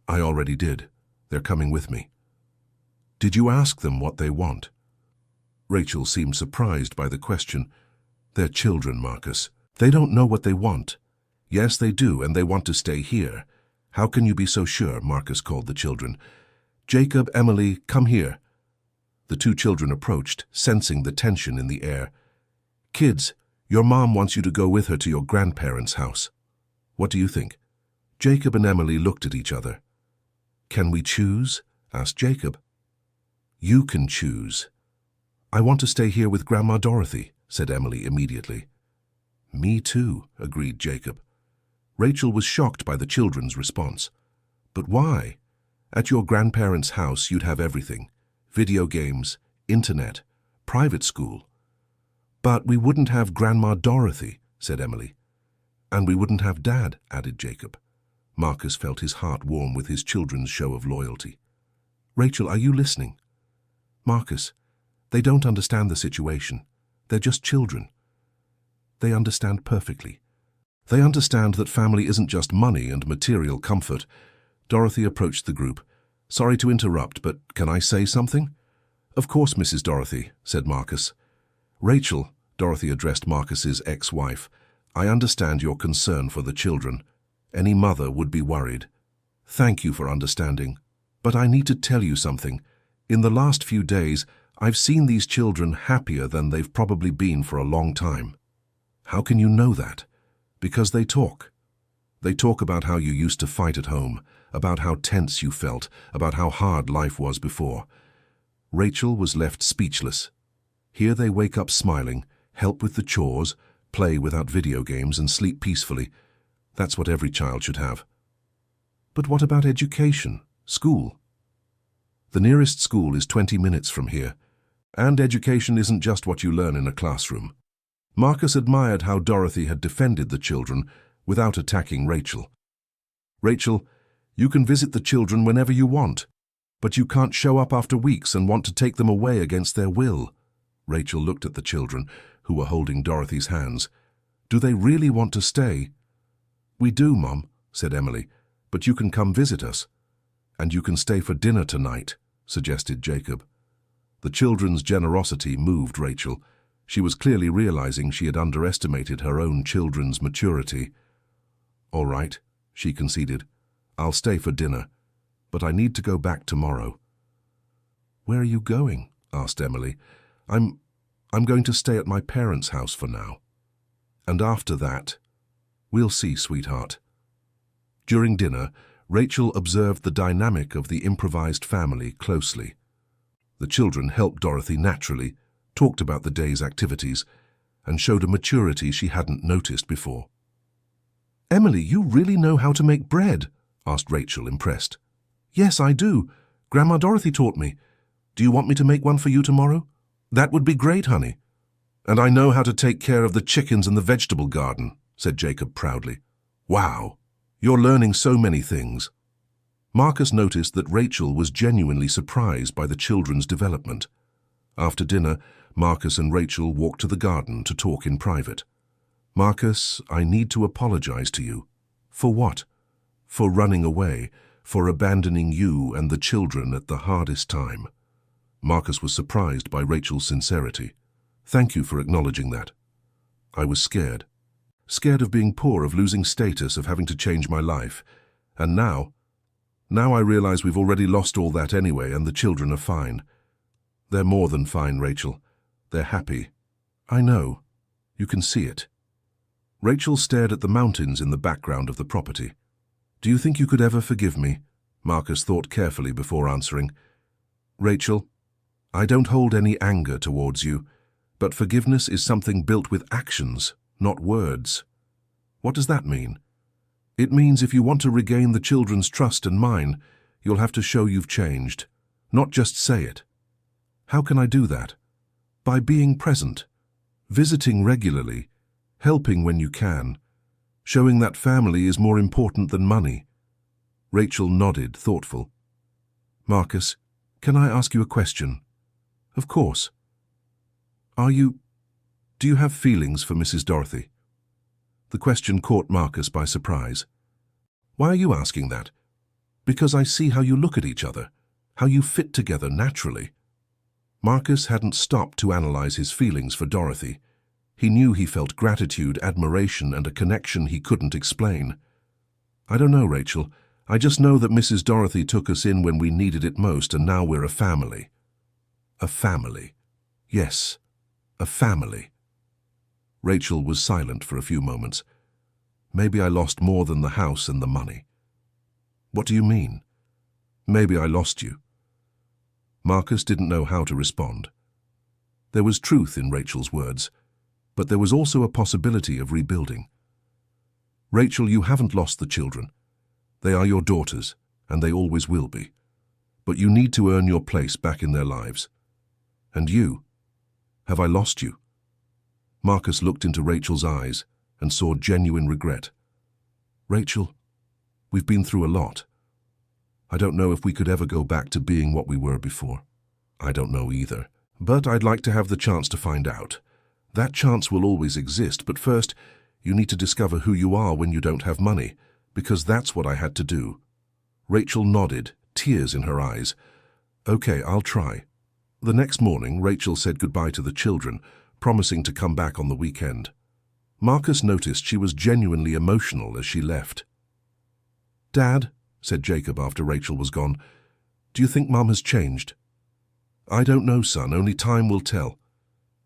"I already did. They're coming with me." "Did you ask them what they want?" Rachel seemed surprised by the question. "They're children, Marcus. They don't know what they want." "Yes, they do, and they want to stay here." "How can you be so sure?" Marcus called the children. "Jacob, Emily, come here." The two children approached, sensing the tension in the air. "Kids, your mom wants you to go with her to your grandparents' house. What do you think?" Jacob and Emily looked at each other. "Can we choose?" asked Jacob. "You can choose." "I want to stay here with Grandma Dorothy," said Emily immediately. "Me too," agreed Jacob. Rachel was shocked by the children's response. "But why? At your grandparents' house you'd have everything. Video games, internet, private school." "But we wouldn't have Grandma Dorothy," said Emily. "And we wouldn't have Dad," added Jacob. Marcus felt his heart warm with his children's show of loyalty. "Rachel, are you listening?" "Marcus, they don't understand the situation. They're just children." "They understand perfectly. They understand that family isn't just money and material comfort." Dorothy approached the group. "Sorry to interrupt, but can I say something?" "Of course, Mrs. Dorothy," said Marcus. "Rachel," Dorothy addressed Marcus's ex-wife, "I understand your concern for the children. Any mother would be worried. Thank you for understanding. But I need to tell you something. In the last few days, I've seen these children happier than they've probably been for a long time." "How can you know that?" "Because they talk. They talk about how you used to fight at home, about how tense you felt, about how hard life was before." Rachel was left speechless. Here they wake up smiling, help with the chores, play without video games, and sleep peacefully. That's what every child should have. "But what about education? School?" "The nearest school is 20 minutes from here. And education isn't just what you learn in a classroom." Marcus admired how Dorothy had defended the children without attacking Rachel. "Rachel, you can visit the children whenever you want, but you can't show up after weeks and want to take them away against their will." Rachel looked at the children, who were holding Dorothy's hands. "Do they really want to stay?" "We do, Mom," said Emily, "but you can come visit us." "And you can stay for dinner tonight," suggested Jacob. The children's generosity moved Rachel. She was clearly realizing she had underestimated her own children's maturity. All right, she conceded. I'll stay for dinner, but I need to go back tomorrow. Where are you going? Asked Emily. I'm going to stay at my parents' house for now. And after that, we'll see, sweetheart. During dinner, Rachel observed the dynamic of the improvised family closely. The children helped Dorothy naturally, talked about the day's activities, and showed a maturity she hadn't noticed before. Emily, you really know how to make bread? Asked Rachel, impressed. Yes, I do. Grandma Dorothy taught me. Do you want me to make one for you tomorrow? That would be great, honey. And I know how to take care of the chickens and the vegetable garden, said Jacob proudly. Wow, you're learning so many things. Marcus noticed that Rachel was genuinely surprised by the children's development. After dinner, Marcus and Rachel walked to the garden to talk in private. Marcus, I need to apologize to you. For what? For running away, for abandoning you and the children at the hardest time. Marcus was surprised by Rachel's sincerity. Thank you for acknowledging that. I was scared. Scared of being poor, of losing status, of having to change my life. And now I realize we've already lost all that anyway, and the children are fine. They're more than fine, Rachel. They're happy. I know. You can see it. Rachel stared at the mountains in the background of the property. Do you think you could ever forgive me? Marcus thought carefully before answering. Rachel, I don't hold any anger towards you, but forgiveness is something built with actions, not words. What does that mean? It means if you want to regain the children's trust and mine, you'll have to show you've changed, not just say it. How can I do that? By being present, visiting regularly, helping when you can, showing that family is more important than money. Rachel nodded, thoughtful. Marcus, can I ask you a question? Of course. Do you have feelings for Mrs. Dorothy? The question caught Marcus by surprise. Why are you asking that? Because I see how you look at each other, how you fit together naturally. Marcus hadn't stopped to analyze his feelings for Dorothy. He knew he felt gratitude, admiration, and a connection he couldn't explain. I don't know, Rachel. I just know that Mrs. Dorothy took us in when we needed it most, and now we're a family. A family. Yes, a family. Rachel was silent for a few moments. Maybe I lost more than the house and the money. What do you mean? Maybe I lost you. Marcus didn't know how to respond. There was truth in Rachel's words, but there was also a possibility of rebuilding. Rachel, you haven't lost the children. They are your daughters, and they always will be. But you need to earn your place back in their lives. And you? Have I lost you? Marcus looked into Rachel's eyes and saw genuine regret. Rachel, we've been through a lot. I don't know if we could ever go back to being what we were before. I don't know either. But I'd like to have the chance to find out. That chance will always exist, but first, you need to discover who you are when you don't have money, because that's what I had to do. Rachel nodded, tears in her eyes. Okay, I'll try. The next morning, Rachel said goodbye to the children, promising to come back on the weekend. Marcus noticed she was genuinely emotional as she left. Dad, said Jacob after Rachel was gone, do you think Mum has changed? I don't know, son, only time will tell.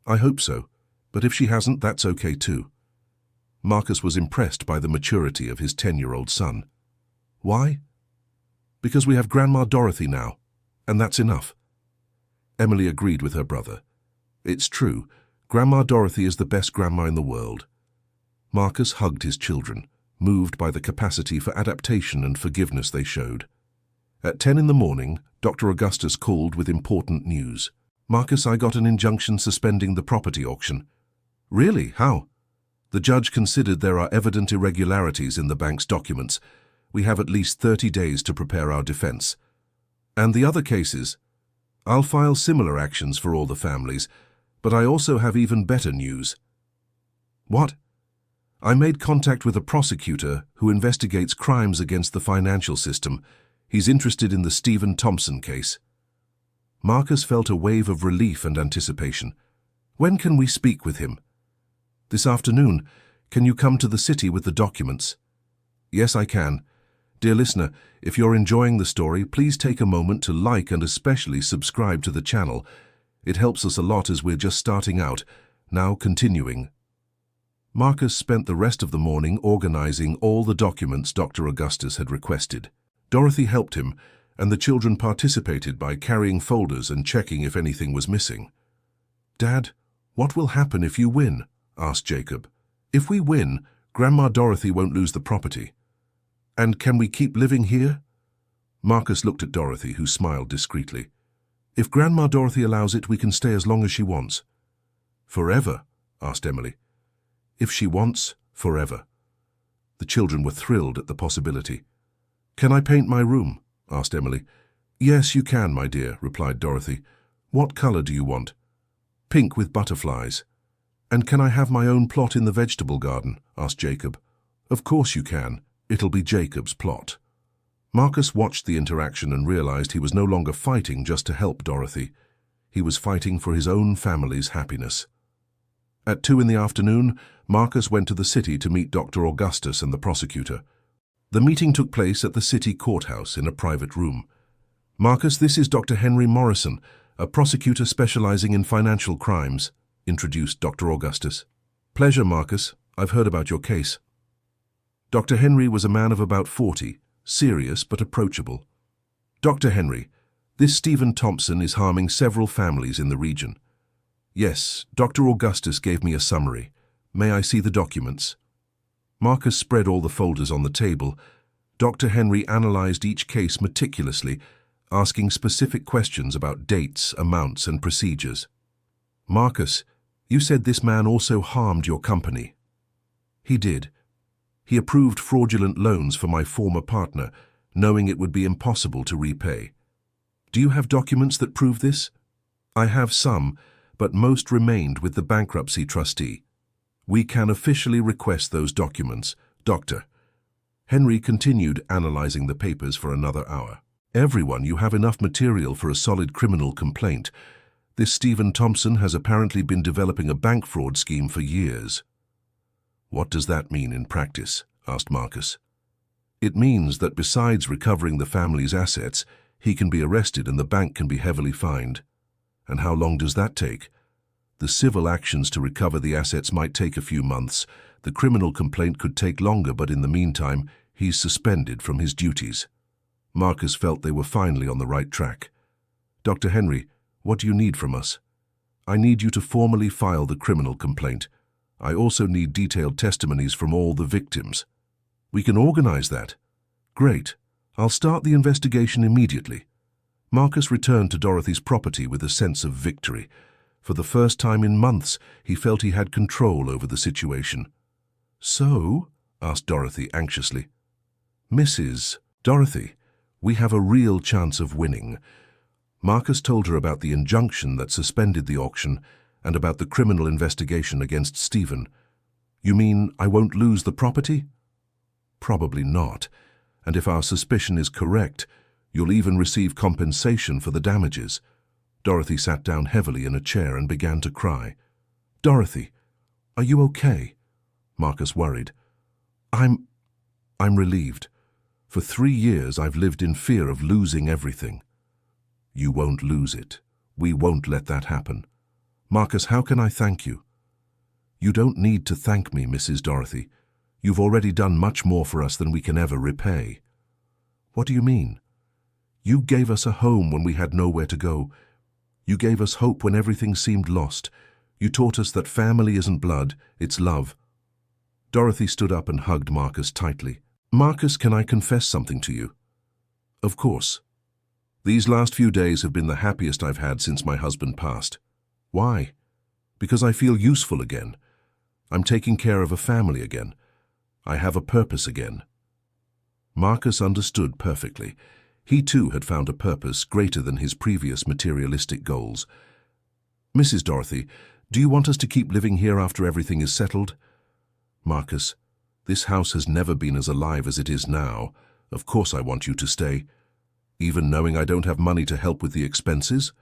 I hope so, but if she hasn't, that's okay too. Marcus was impressed by the maturity of his 10-year-old son. Why? Because we have Grandma Dorothy now, and that's enough. Emily agreed with her brother. It's true, Grandma Dorothy is the best grandma in the world. Marcus hugged his children, moved by the capacity for adaptation and forgiveness they showed. At 10 in the morning, Dr. Augustus called with important news. Marcus, I got an injunction suspending the property auction. Really? How? The judge considered there are evident irregularities in the bank's documents. We have at least 30 days to prepare our defense. And the other cases? I'll file similar actions for all the families, but I also have even better news. What? I made contact with a prosecutor who investigates crimes against the financial system. He's interested in the Stephen Thompson case. Marcus felt a wave of relief and anticipation. When can we speak with him? This afternoon. Can you come to the city with the documents? Yes, I can. Dear listener, if you're enjoying the story, please take a moment to like and especially subscribe to the channel. It helps us a lot as we're just starting out. Now continuing. Marcus spent the rest of the morning organizing all the documents Dr. Augustus had requested. Dorothy helped him, and the children participated by carrying folders and checking if anything was missing. "Dad, what will happen if you win?" asked Jacob. "If we win, Grandma Dorothy won't lose the property. And can we keep living here?" Marcus looked at Dorothy, who smiled discreetly. "If Grandma Dorothy allows it, we can stay as long as she wants." "Forever?" asked Emily. "If she wants, forever." The children were thrilled at the possibility. "Can I paint my room?" asked Emily. "Yes, you can, my dear," replied Dorothy. "What color do you want?" "Pink with butterflies." "And can I have my own plot in the vegetable garden?" asked Jacob. "Of course you can. It'll be Jacob's plot." Marcus watched the interaction and realized he was no longer fighting just to help Dorothy. He was fighting for his own family's happiness. At 2 in the afternoon, Marcus went to the city to meet Dr. Augustus and the prosecutor. The meeting took place at the city courthouse in a private room. "Marcus, this is Dr. Henry Morrison, a prosecutor specializing in financial crimes," introduced Dr. Augustus. "Pleasure, Marcus. I've heard about your case." Dr. Henry was a man of about 40, serious but approachable. "Dr. Henry, this Stephen Thompson is harming several families in the region." "Yes, Dr. Augustus gave me a summary. May I see the documents?" Marcus spread all the folders on the table. Dr. Henry analyzed each case meticulously, asking specific questions about dates, amounts, and procedures. "Marcus, you said this man also harmed your company." "He did. He approved fraudulent loans for my former partner, knowing it would be impossible to repay." "Do you have documents that prove this?" "I have some, but most remained with the bankruptcy trustee. We can officially request those documents, Doctor." Henry continued analyzing the papers for another hour. "Everyone, you have enough material for a solid criminal complaint. This Stephen Thompson has apparently been developing a bank fraud scheme for years." "What does that mean in practice?" asked Marcus. "It means that besides recovering the family's assets, he can be arrested and the bank can be heavily fined." "And how long does that take?" "The civil actions to recover the assets might take a few months. The criminal complaint could take longer, but in the meantime, he's suspended from his duties." Marcus felt they were finally on the right track. "Dr. Henry, what do you need from us?" "I need you to formally file the criminal complaint. I also need detailed testimonies from all the victims." "We can organize that." "Great. I'll start the investigation immediately." Marcus returned to Dorothy's property with a sense of victory. For the first time in months, he felt he had control over the situation. "So?" asked Dorothy anxiously. "Mrs. Dorothy, we have a real chance of winning." Marcus told her about the injunction that suspended the auction and about the criminal investigation against Stephen. "You mean I won't lose the property?" "Probably not. And if our suspicion is correct, you'll even receive compensation for the damages." Dorothy sat down heavily in a chair and began to cry. "Dorothy, are you okay?" Marcus worried. I'm relieved. For 3 years I've lived in fear of losing everything." "You won't lose it. We won't let that happen." "Marcus, how can I thank you?" "You don't need to thank me, Mrs. Dorothy. You've already done much more for us than we can ever repay." "What do you mean?" "You gave us a home when we had nowhere to go. You gave us hope when everything seemed lost. You taught us that family isn't blood, it's love." Dorothy stood up and hugged Marcus tightly. "Marcus, can I confess something to you?" "Of course." "These last few days have been the happiest I've had since my husband passed." "Why?" "Because I feel useful again. I'm taking care of a family again. I have a purpose again." Marcus understood perfectly. He too had found a purpose greater than his previous materialistic goals. "Mrs. Dorothy, do you want us to keep living here after everything is settled?" "Marcus, this house has never been as alive as it is now. Of course I want you to stay. Even knowing I don't have money to help with the expenses?"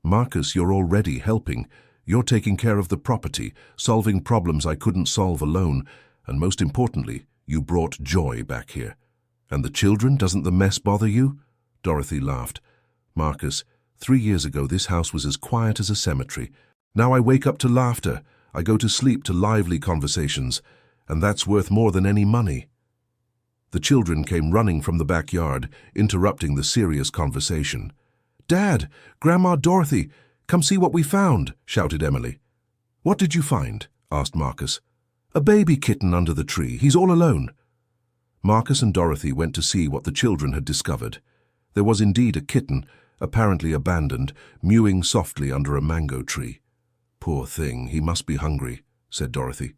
"Marcus, you're already helping. You're taking care of the property, solving problems I couldn't solve alone, and most importantly, You brought joy back here. And the children, doesn't the mess bother you? Dorothy laughed. Marcus, 3 years ago this house was as quiet as a cemetery. Now I wake up to laughter. I go to sleep to lively conversations. And that's worth more than any money. The children came running from the backyard, interrupting the serious conversation. Dad! Grandma Dorothy! Come see what we found! Shouted Emily. What did you find? Asked Marcus. A baby kitten under the tree. He's all alone. Marcus and Dorothy went to see what the children had discovered. There was indeed a kitten, apparently abandoned, mewing softly under a mango tree. Poor thing, he must be hungry, said Dorothy.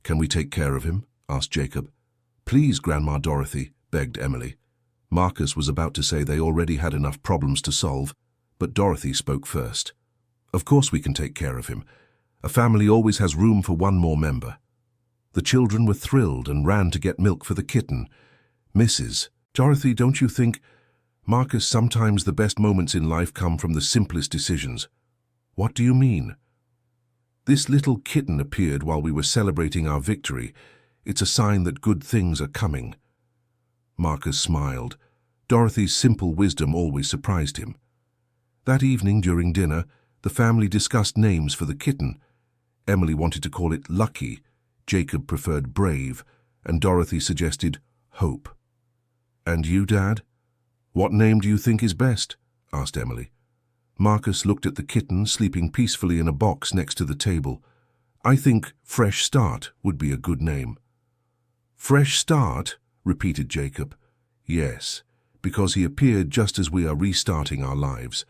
Can we take care of him? Asked Jacob. Please, Grandma Dorothy, begged Emily. Marcus was about to say they already had enough problems to solve, but Dorothy spoke first. Of course we can take care of him. A family always has room for one more member. The children were thrilled and ran to get milk for the kitten. Mrs. Dorothy, don't you think, Marcus, sometimes the best moments in life come from the simplest decisions? What do you mean? This little kitten appeared while we were celebrating our victory. It's a sign that good things are coming. Marcus smiled. Dorothy's simple wisdom always surprised him. That evening during dinner, the family discussed names for the kitten. Emily wanted to call it Lucky, Jacob preferred Brave, and Dorothy suggested Hope. And you, Dad? What name do you think is best? Asked Emily. Marcus looked at the kitten sleeping peacefully in a box next to the table. I think Fresh Start would be a good name. Fresh Start? Repeated Jacob. Yes, because he appeared just as we are restarting our lives.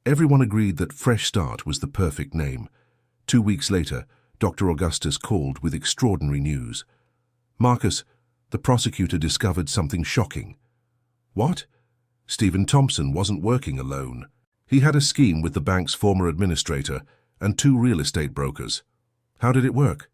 Everyone agreed that Fresh Start was the perfect name. 2 weeks later, Dr. Augustus called with extraordinary news. Marcus, the prosecutor discovered something shocking. What? Stephen Thompson wasn't working alone. He had a scheme with the bank's former administrator and 2 real estate brokers. How did it work?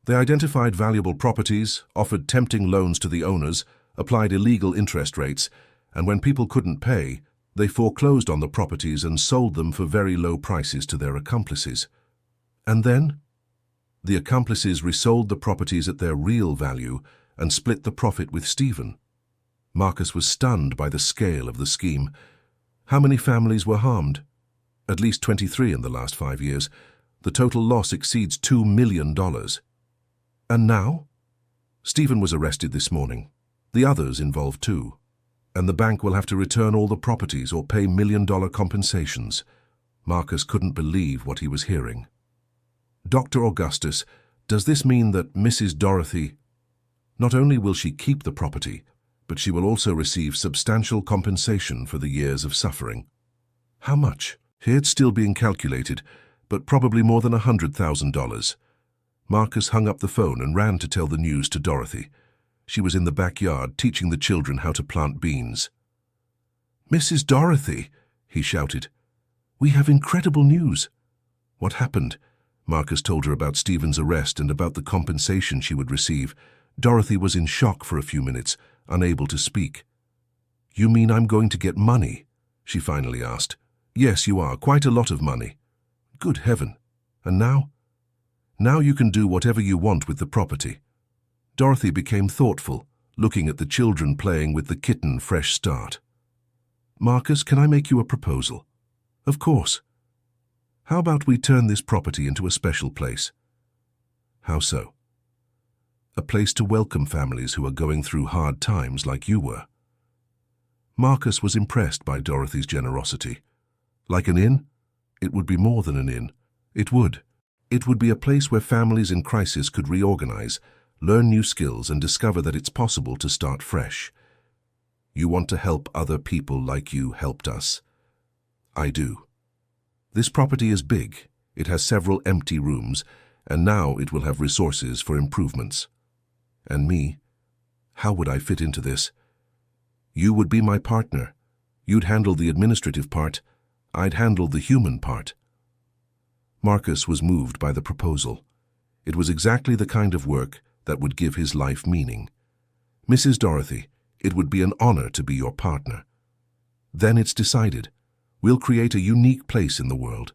They identified valuable properties, offered tempting loans to the owners, applied illegal interest rates, and when people couldn't pay, they foreclosed on the properties and sold them for very low prices to their accomplices. And then? The accomplices resold the properties at their real value and split the profit with Stephen. Marcus was stunned by the scale of the scheme. How many families were harmed? At least 23 in the last 5 years. The total loss exceeds $2 million. And now? Stephen was arrested this morning. The others involved too. And the bank will have to return all the properties or pay million-dollar compensations. Marcus couldn't believe what he was hearing. Dr. Augustus, does this mean that Mrs. Dorothy, not only will she keep the property, but she will also receive substantial compensation for the years of suffering? How much? It's still being calculated, but probably more than $100,000. Marcus hung up the phone and ran to tell the news to Dorothy. She was in the backyard teaching the children how to plant beans. Mrs. Dorothy, he shouted, we have incredible news. What happened? Marcus told her about Stephen's arrest and about the compensation she would receive. Dorothy was in shock for a few minutes, unable to speak. You mean I'm going to get money? She finally asked. Yes, you are. Quite a lot of money. Good heaven. And now? Now you can do whatever you want with the property. Dorothy became thoughtful, looking at the children playing with the kitten Fresh Start. Marcus, can I make you a proposal? Of course. How about we turn this property into a special place? How so? A place to welcome families who are going through hard times like you were. Marcus was impressed by Dorothy's generosity. Like an inn? It would be more than an inn. It would. It would be a place where families in crisis could reorganize, learn new skills, and discover that it's possible to start fresh. You want to help other people like you helped us. I do. This property is big. It has several empty rooms, and now it will have resources for improvements. And me? How would I fit into this? You would be my partner. You'd handle the administrative part. I'd handle the human part. Marcus was moved by the proposal. It was exactly the kind of work that would give his life meaning. Mrs. Dorothy, it would be an honor to be your partner. Then it's decided. We'll create a unique place in the world.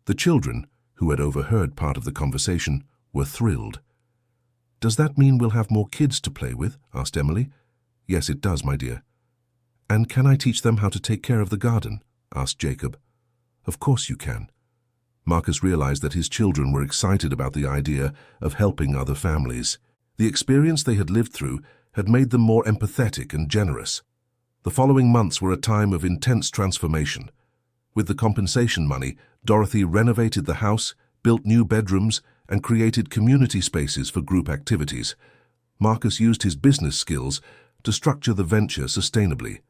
The children, who had overheard part of the conversation, were thrilled. Does that mean we'll have more kids to play with? Asked Emily. Yes, it does, my dear. And can I teach them how to take care of the garden? Asked Jacob. Of course you can. Marcus realized that his children were excited about the idea of helping other families. The experience they had lived through had made them more empathetic and generous. The following months were a time of intense transformation. With the compensation money, Dorothy renovated the house, built new bedrooms, and created community spaces for group activities. Marcus used his business skills to structure the venture sustainably.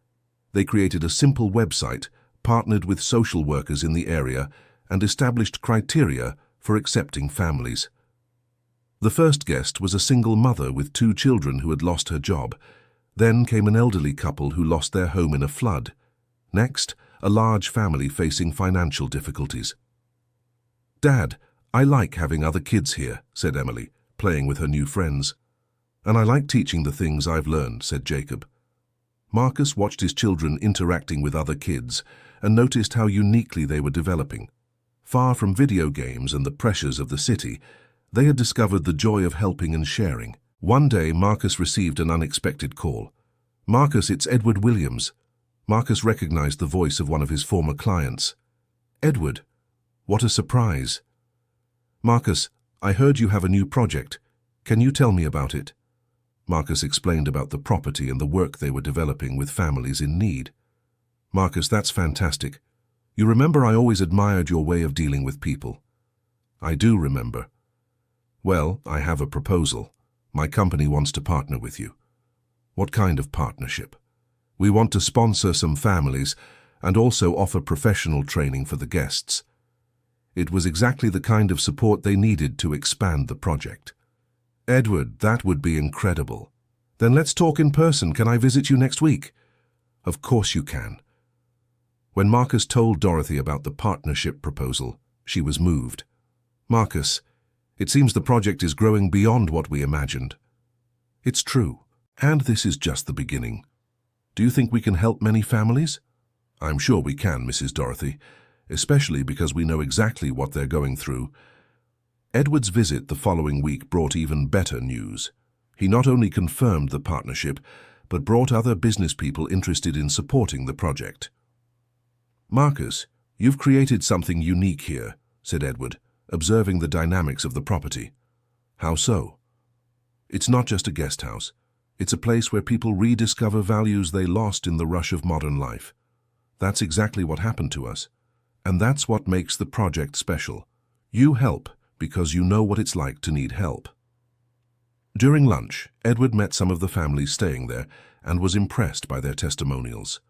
They created a simple website, partnered with social workers in the area, and established criteria for accepting families. The first guest was a single mother with 2 children who had lost her job. Then came an elderly couple who lost their home in a flood. Next, a large family facing financial difficulties. Dad, I like having other kids here, said Emily, playing with her new friends. And I like teaching the things I've learned, said Jacob. Marcus watched his children interacting with other kids and noticed how uniquely they were developing. Far from video games and the pressures of the city, they had discovered the joy of helping and sharing. One day, Marcus received an unexpected call. Marcus, it's Edward Williams. Marcus recognized the voice of one of his former clients. Edward, what a surprise. Marcus, I heard you have a new project. Can you tell me about it? Marcus explained about the property and the work they were developing with families in need. Marcus, that's fantastic. You remember I always admired your way of dealing with people. I do remember. Well, I have a proposal. My company wants to partner with you. What kind of partnership? We want to sponsor some families and also offer professional training for the guests. It was exactly the kind of support they needed to expand the project. Edward, that would be incredible. Then let's talk in person. Can I visit you next week? Of course you can. When Marcus told Dorothy about the partnership proposal, she was moved. Marcus, it seems the project is growing beyond what we imagined. It's true, and this is just the beginning. Do you think we can help many families? I'm sure we can, Mrs. Dorothy, especially because we know exactly what they're going through. Edward's visit the following week brought even better news. He not only confirmed the partnership, but brought other business people interested in supporting the project. Marcus, you've created something unique here, said Edward, observing the dynamics of the property. How so? It's not just a guest house. It's a place where people rediscover values they lost in the rush of modern life. That's exactly what happened to us. And that's what makes the project special. You help because you know what it's like to need help. During lunch, Edward met some of the families staying there and was impressed by their testimonials.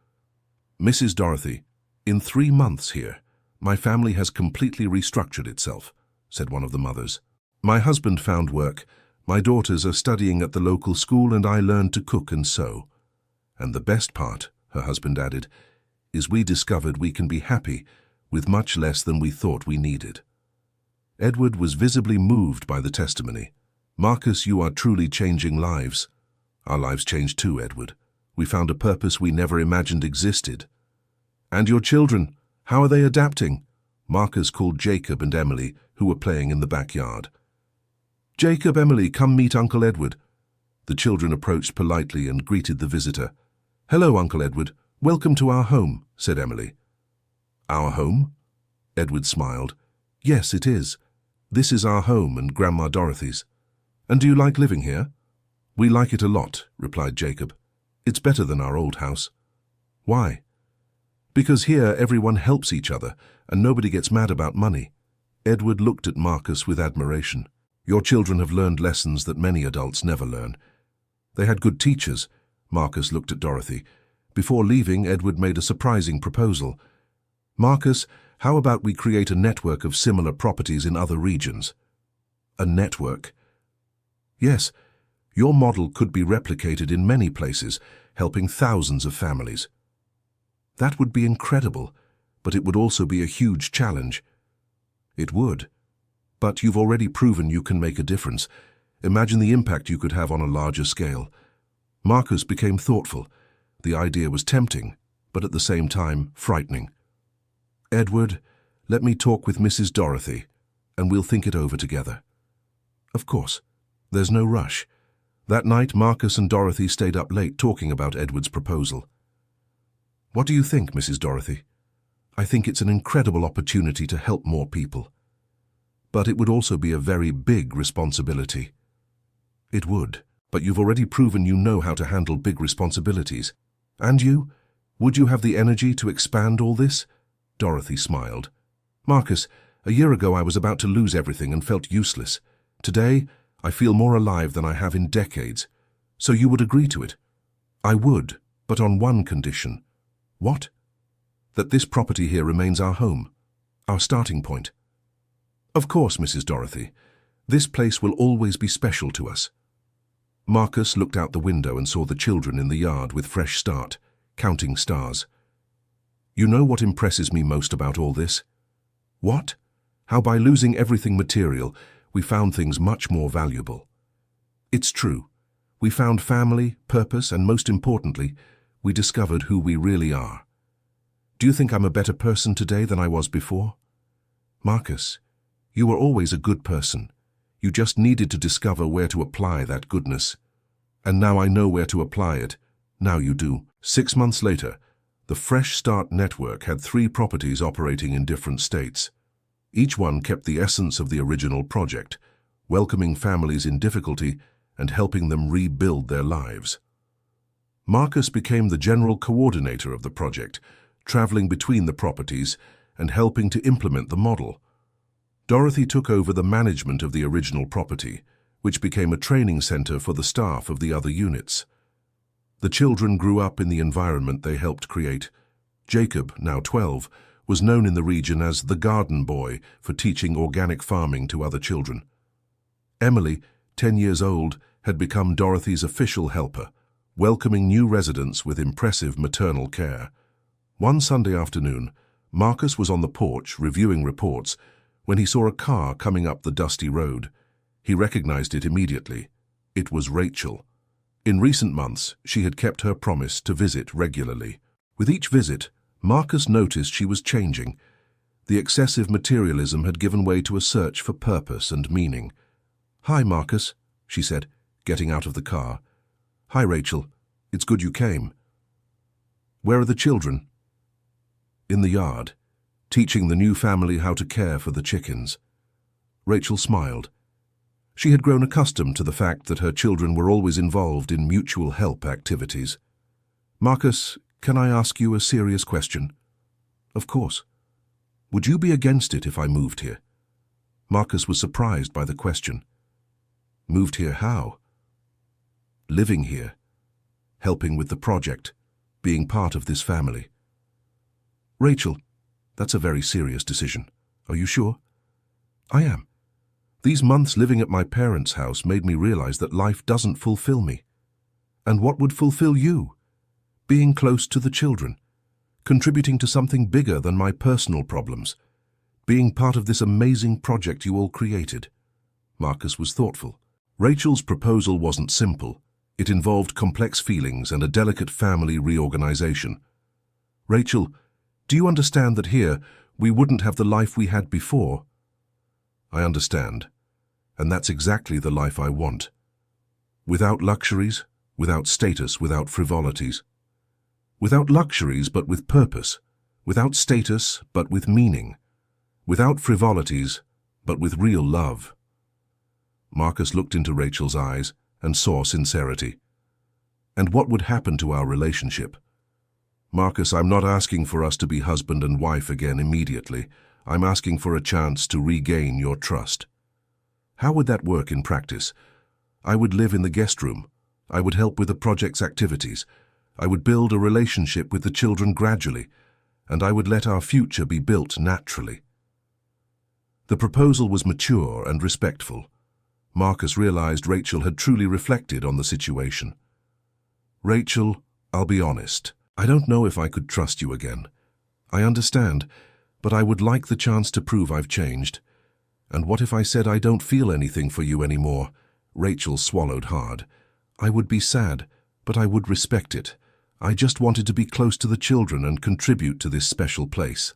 Mrs. Dorothy, in 3 months here, my family has completely restructured itself, said one of the mothers. My husband found work, my daughters are studying at the local school, and I learned to cook and sew. And the best part, her husband added, is we discovered we can be happy with much less than we thought we needed. Edward was visibly moved by the testimony. Marcus, you are truly changing lives. Our lives changed too, Edward. We found a purpose we never imagined existed. And your children, how are they adapting? Marcus called Jacob and Emily, who were playing in the backyard. Jacob, Emily, come meet Uncle Edward. The children approached politely and greeted the visitor. Hello, Uncle Edward. Welcome to our home, said Emily. Our home? Edward smiled. Yes, it is. This is our home and Grandma Dorothy's. And do you like living here? We like it a lot, replied Jacob. It's better than our old house. Why? Because here everyone helps each other and nobody gets mad about money. Edward looked at Marcus with admiration. Your children have learned lessons that many adults never learn. They had good teachers. Marcus looked at Dorothy. Before leaving, Edward made a surprising proposal. Marcus, how about we create a network of similar properties in other regions? A network? Yes, your model could be replicated in many places, helping thousands of families. That would be incredible, but it would also be a huge challenge. It would. But you've already proven you can make a difference. Imagine the impact you could have on a larger scale. Marcus became thoughtful. The idea was tempting, but at the same time frightening. Edward, let me talk with Mrs. Dorothy, and we'll think it over together. Of course. There's no rush. That night, Marcus and Dorothy stayed up late talking about Edward's proposal. What do you think, Mrs. Dorothy? I think it's an incredible opportunity to help more people. But it would also be a very big responsibility. It would, but you've already proven you know how to handle big responsibilities. And you? Would you have the energy to expand all this? Dorothy smiled. Marcus, a year ago I was about to lose everything and felt useless. Today, I feel more alive than I have in decades. So you would agree to it? I would, but on one condition. What? That this property here remains our home, our starting point. Of course, Mrs. Dorothy. This place will always be special to us. Marcus looked out the window and saw the children in the yard with Fresh Start, counting stars. You know what impresses me most about all this? What? How by losing everything material, we found things much more valuable. It's true. We found family, purpose, and most importantly, we discovered who we really are. Do you think I'm a better person today than I was before? Marcus, you were always a good person. You just needed to discover where to apply that goodness. And now I know where to apply it. Now you do. 6 months later, the Fresh Start network had 3 properties operating in different states. Each one kept the essence of the original project, welcoming families in difficulty and helping them rebuild their lives. Marcus became the general coordinator of the project, traveling between the properties and helping to implement the model. Dorothy took over the management of the original property, which became a training center for the staff of the other units. The children grew up in the environment they helped create. Jacob, now 12, was known in the region as the Garden Boy for teaching organic farming to other children. Emily, 10 years old, had become Dorothy's official helper, welcoming new residents with impressive maternal care. One Sunday afternoon, Marcus was on the porch reviewing reports when he saw a car coming up the dusty road. He recognized it immediately. It was Rachel. In recent months, she had kept her promise to visit regularly. With each visit, Marcus noticed she was changing. The excessive materialism had given way to a search for purpose and meaning. "Hi, Marcus," she said, getting out of the car. "Hi, Rachel. It's good you came." "Where are the children?" "In the yard, teaching the new family how to care for the chickens." Rachel smiled. She had grown accustomed to the fact that her children were always involved in mutual help activities. "Marcus, can I ask you a serious question?" "Of course." "Would you be against it if I moved here?" Marcus was surprised by the question. "Moved here how?" "Living here, helping with the project, being part of this family." "Rachel, that's a very serious decision. Are you sure?" "I am. These months living at my parents' house made me realize that life doesn't fulfill me. And what would fulfill you? Being close to the children, contributing to something bigger than my personal problems, being part of this amazing project you all created." Marcus was thoughtful. Rachel's proposal wasn't simple. It involved complex feelings and a delicate family reorganization. "Rachel, do you understand that here we wouldn't have the life we had before?" "I understand, and that's exactly the life I want. Without luxuries, without status, without frivolities. Without luxuries, but with purpose. Without status, but with meaning. Without frivolities, but with real love." Marcus looked into Rachel's eyes and saw sincerity. "And what would happen to our relationship?" "Marcus, I'm not asking for us to be husband and wife again immediately. I'm asking for a chance to regain your trust." "How would that work in practice?" "I would live in the guest room. I would help with the project's activities. I would build a relationship with the children gradually, and I would let our future be built naturally." The proposal was mature and respectful. Marcus realized Rachel had truly reflected on the situation. "Rachel, I'll be honest. I don't know if I could trust you again. I understand, but I would like the chance to prove I've changed. And what if I said I don't feel anything for you anymore?" Rachel swallowed hard. "I would be sad, but I would respect it. I just wanted to be close to the children and contribute to this special place."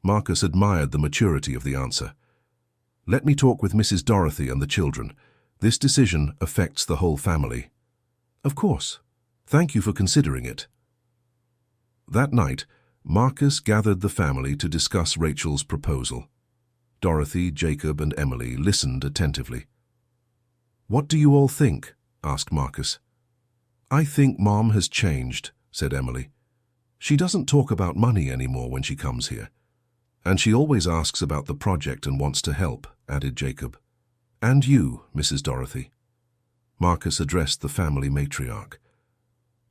Marcus admired the maturity of the answer. "Let me talk with Mrs. Dorothy and the children. This decision affects the whole family. Of course. Thank you for considering it. That night, Marcus gathered the family to discuss Rachel's proposal. Dorothy, Jacob, and Emily listened attentively. "What do you all think?" asked Marcus. "I think Mom has changed," said Emily. "She doesn't talk about money anymore when she comes here. And she always asks about the project and wants to help," added Jacob. "And you, Mrs. Dorothy." Marcus addressed the family matriarch.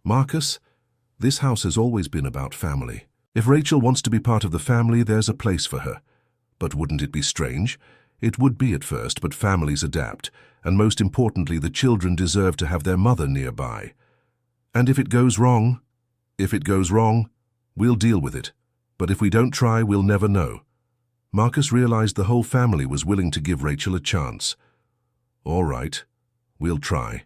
"Marcus, this house has always been about family. If Rachel wants to be part of the family, there's a place for her. But wouldn't it be strange? It would be at first, but families adapt, and most importantly, the children deserve to have their mother nearby. And if it goes wrong, we'll deal with it. But if we don't try, we'll never know." Marcus realized the whole family was willing to give Rachel a chance. "All right, we'll try."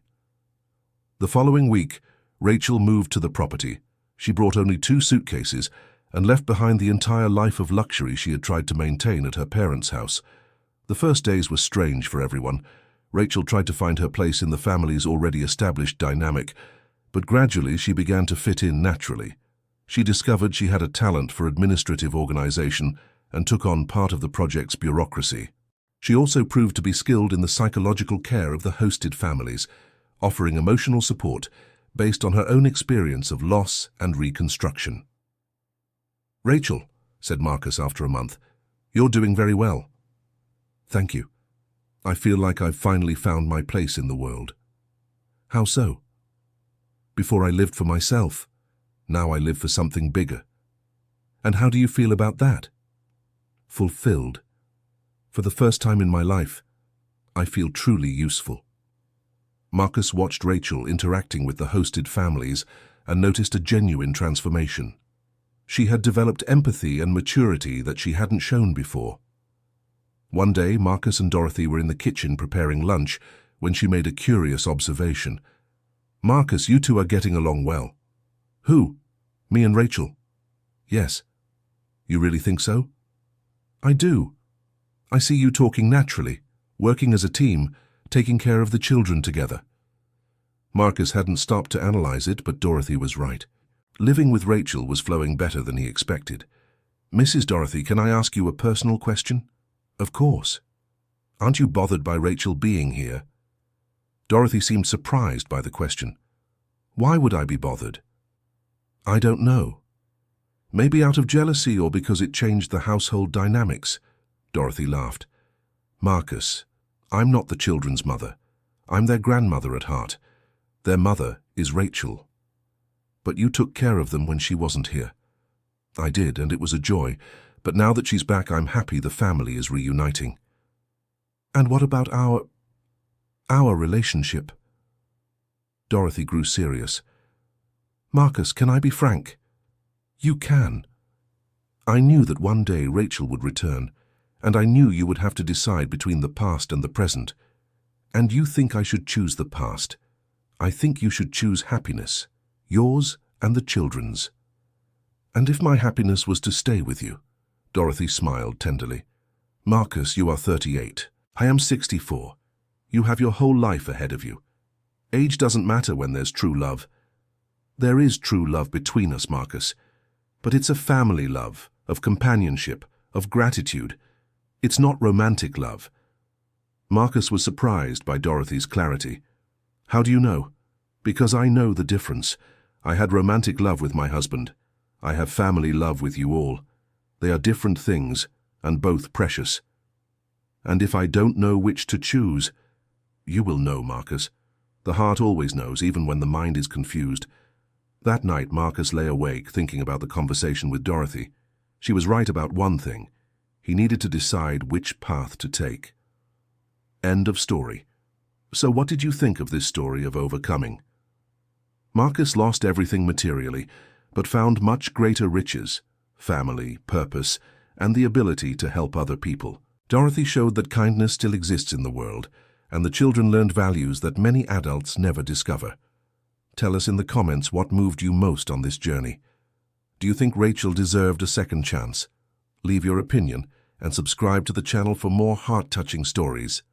The following week, Rachel moved to the property. She brought only 2 suitcases and left behind the entire life of luxury she had tried to maintain at her parents' house. The first days were strange for everyone. Rachel tried to find her place in the family's already established dynamic, but gradually she began to fit in naturally. She discovered she had a talent for administrative organization and took on part of the project's bureaucracy. She also proved to be skilled in the psychological care of the hosted families, offering emotional support based on her own experience of loss and reconstruction. "Rachel," said Marcus after a month, "you're doing very well." "Thank you. I feel like I've finally found my place in the world." "How so?" "Before I lived for myself. Now I live for something bigger." "And how do you feel about that?" "Fulfilled. For the first time in my life, I feel truly useful." Marcus watched Rachel interacting with the hosted families and noticed a genuine transformation. She had developed empathy and maturity that she hadn't shown before. One day, Marcus and Dorothy were in the kitchen preparing lunch when she made a curious observation. "Marcus, you two are getting along well." "Who? Me and Rachel?" "Yes." "You really think so?" "I do. I see you talking naturally, working as a team, taking care of the children together." Marcus hadn't stopped to analyze it, but Dorothy was right. Living with Rachel was flowing better than he expected. "Mrs. Dorothy, can I ask you a personal question?" "Of course." "Aren't you bothered by Rachel being here?" Dorothy seemed surprised by the question. "Why would I be bothered?" "I don't know. Maybe out of jealousy or because it changed the household dynamics." Dorothy laughed. "Marcus, I'm not the children's mother. I'm their grandmother at heart. Their mother is Rachel. But you took care of them when she wasn't here." "I did, and it was a joy. But now that she's back, I'm happy the family is reuniting." "And what about our relationship?" Dorothy grew serious. "Marcus, can I be frank?" "You can. I knew that one day Rachel would return, and I knew you would have to decide between the past and the present. And you think I should choose the past. I think you should choose happiness, yours and the children's." "And if my happiness was to stay with you?" Dorothy smiled tenderly. "Marcus, you are 38. I am 64. You have your whole life ahead of you. Age doesn't matter when there's true love. There is true love between us, Marcus. But it's a family love, of companionship, of gratitude. It's not romantic love." Marcus was surprised by Dorothy's clarity. "How do you know?" "Because I know the difference. I had romantic love with my husband. I have family love with you all. They are different things, and both precious. And if I don't know which to choose, you will know, Marcus. The heart always knows, even when the mind is confused." That night, Marcus lay awake, thinking about the conversation with Dorothy. She was right about one thing. He needed to decide which path to take. End of story. So what did you think of this story of overcoming? Marcus lost everything materially, but found much greater riches, family, purpose, and the ability to help other people. Dorothy showed that kindness still exists in the world, and the children learned values that many adults never discover. Tell us in the comments what moved you most on this journey. Do you think Rachel deserved a second chance? Leave your opinion and subscribe to the channel for more heart-touching stories.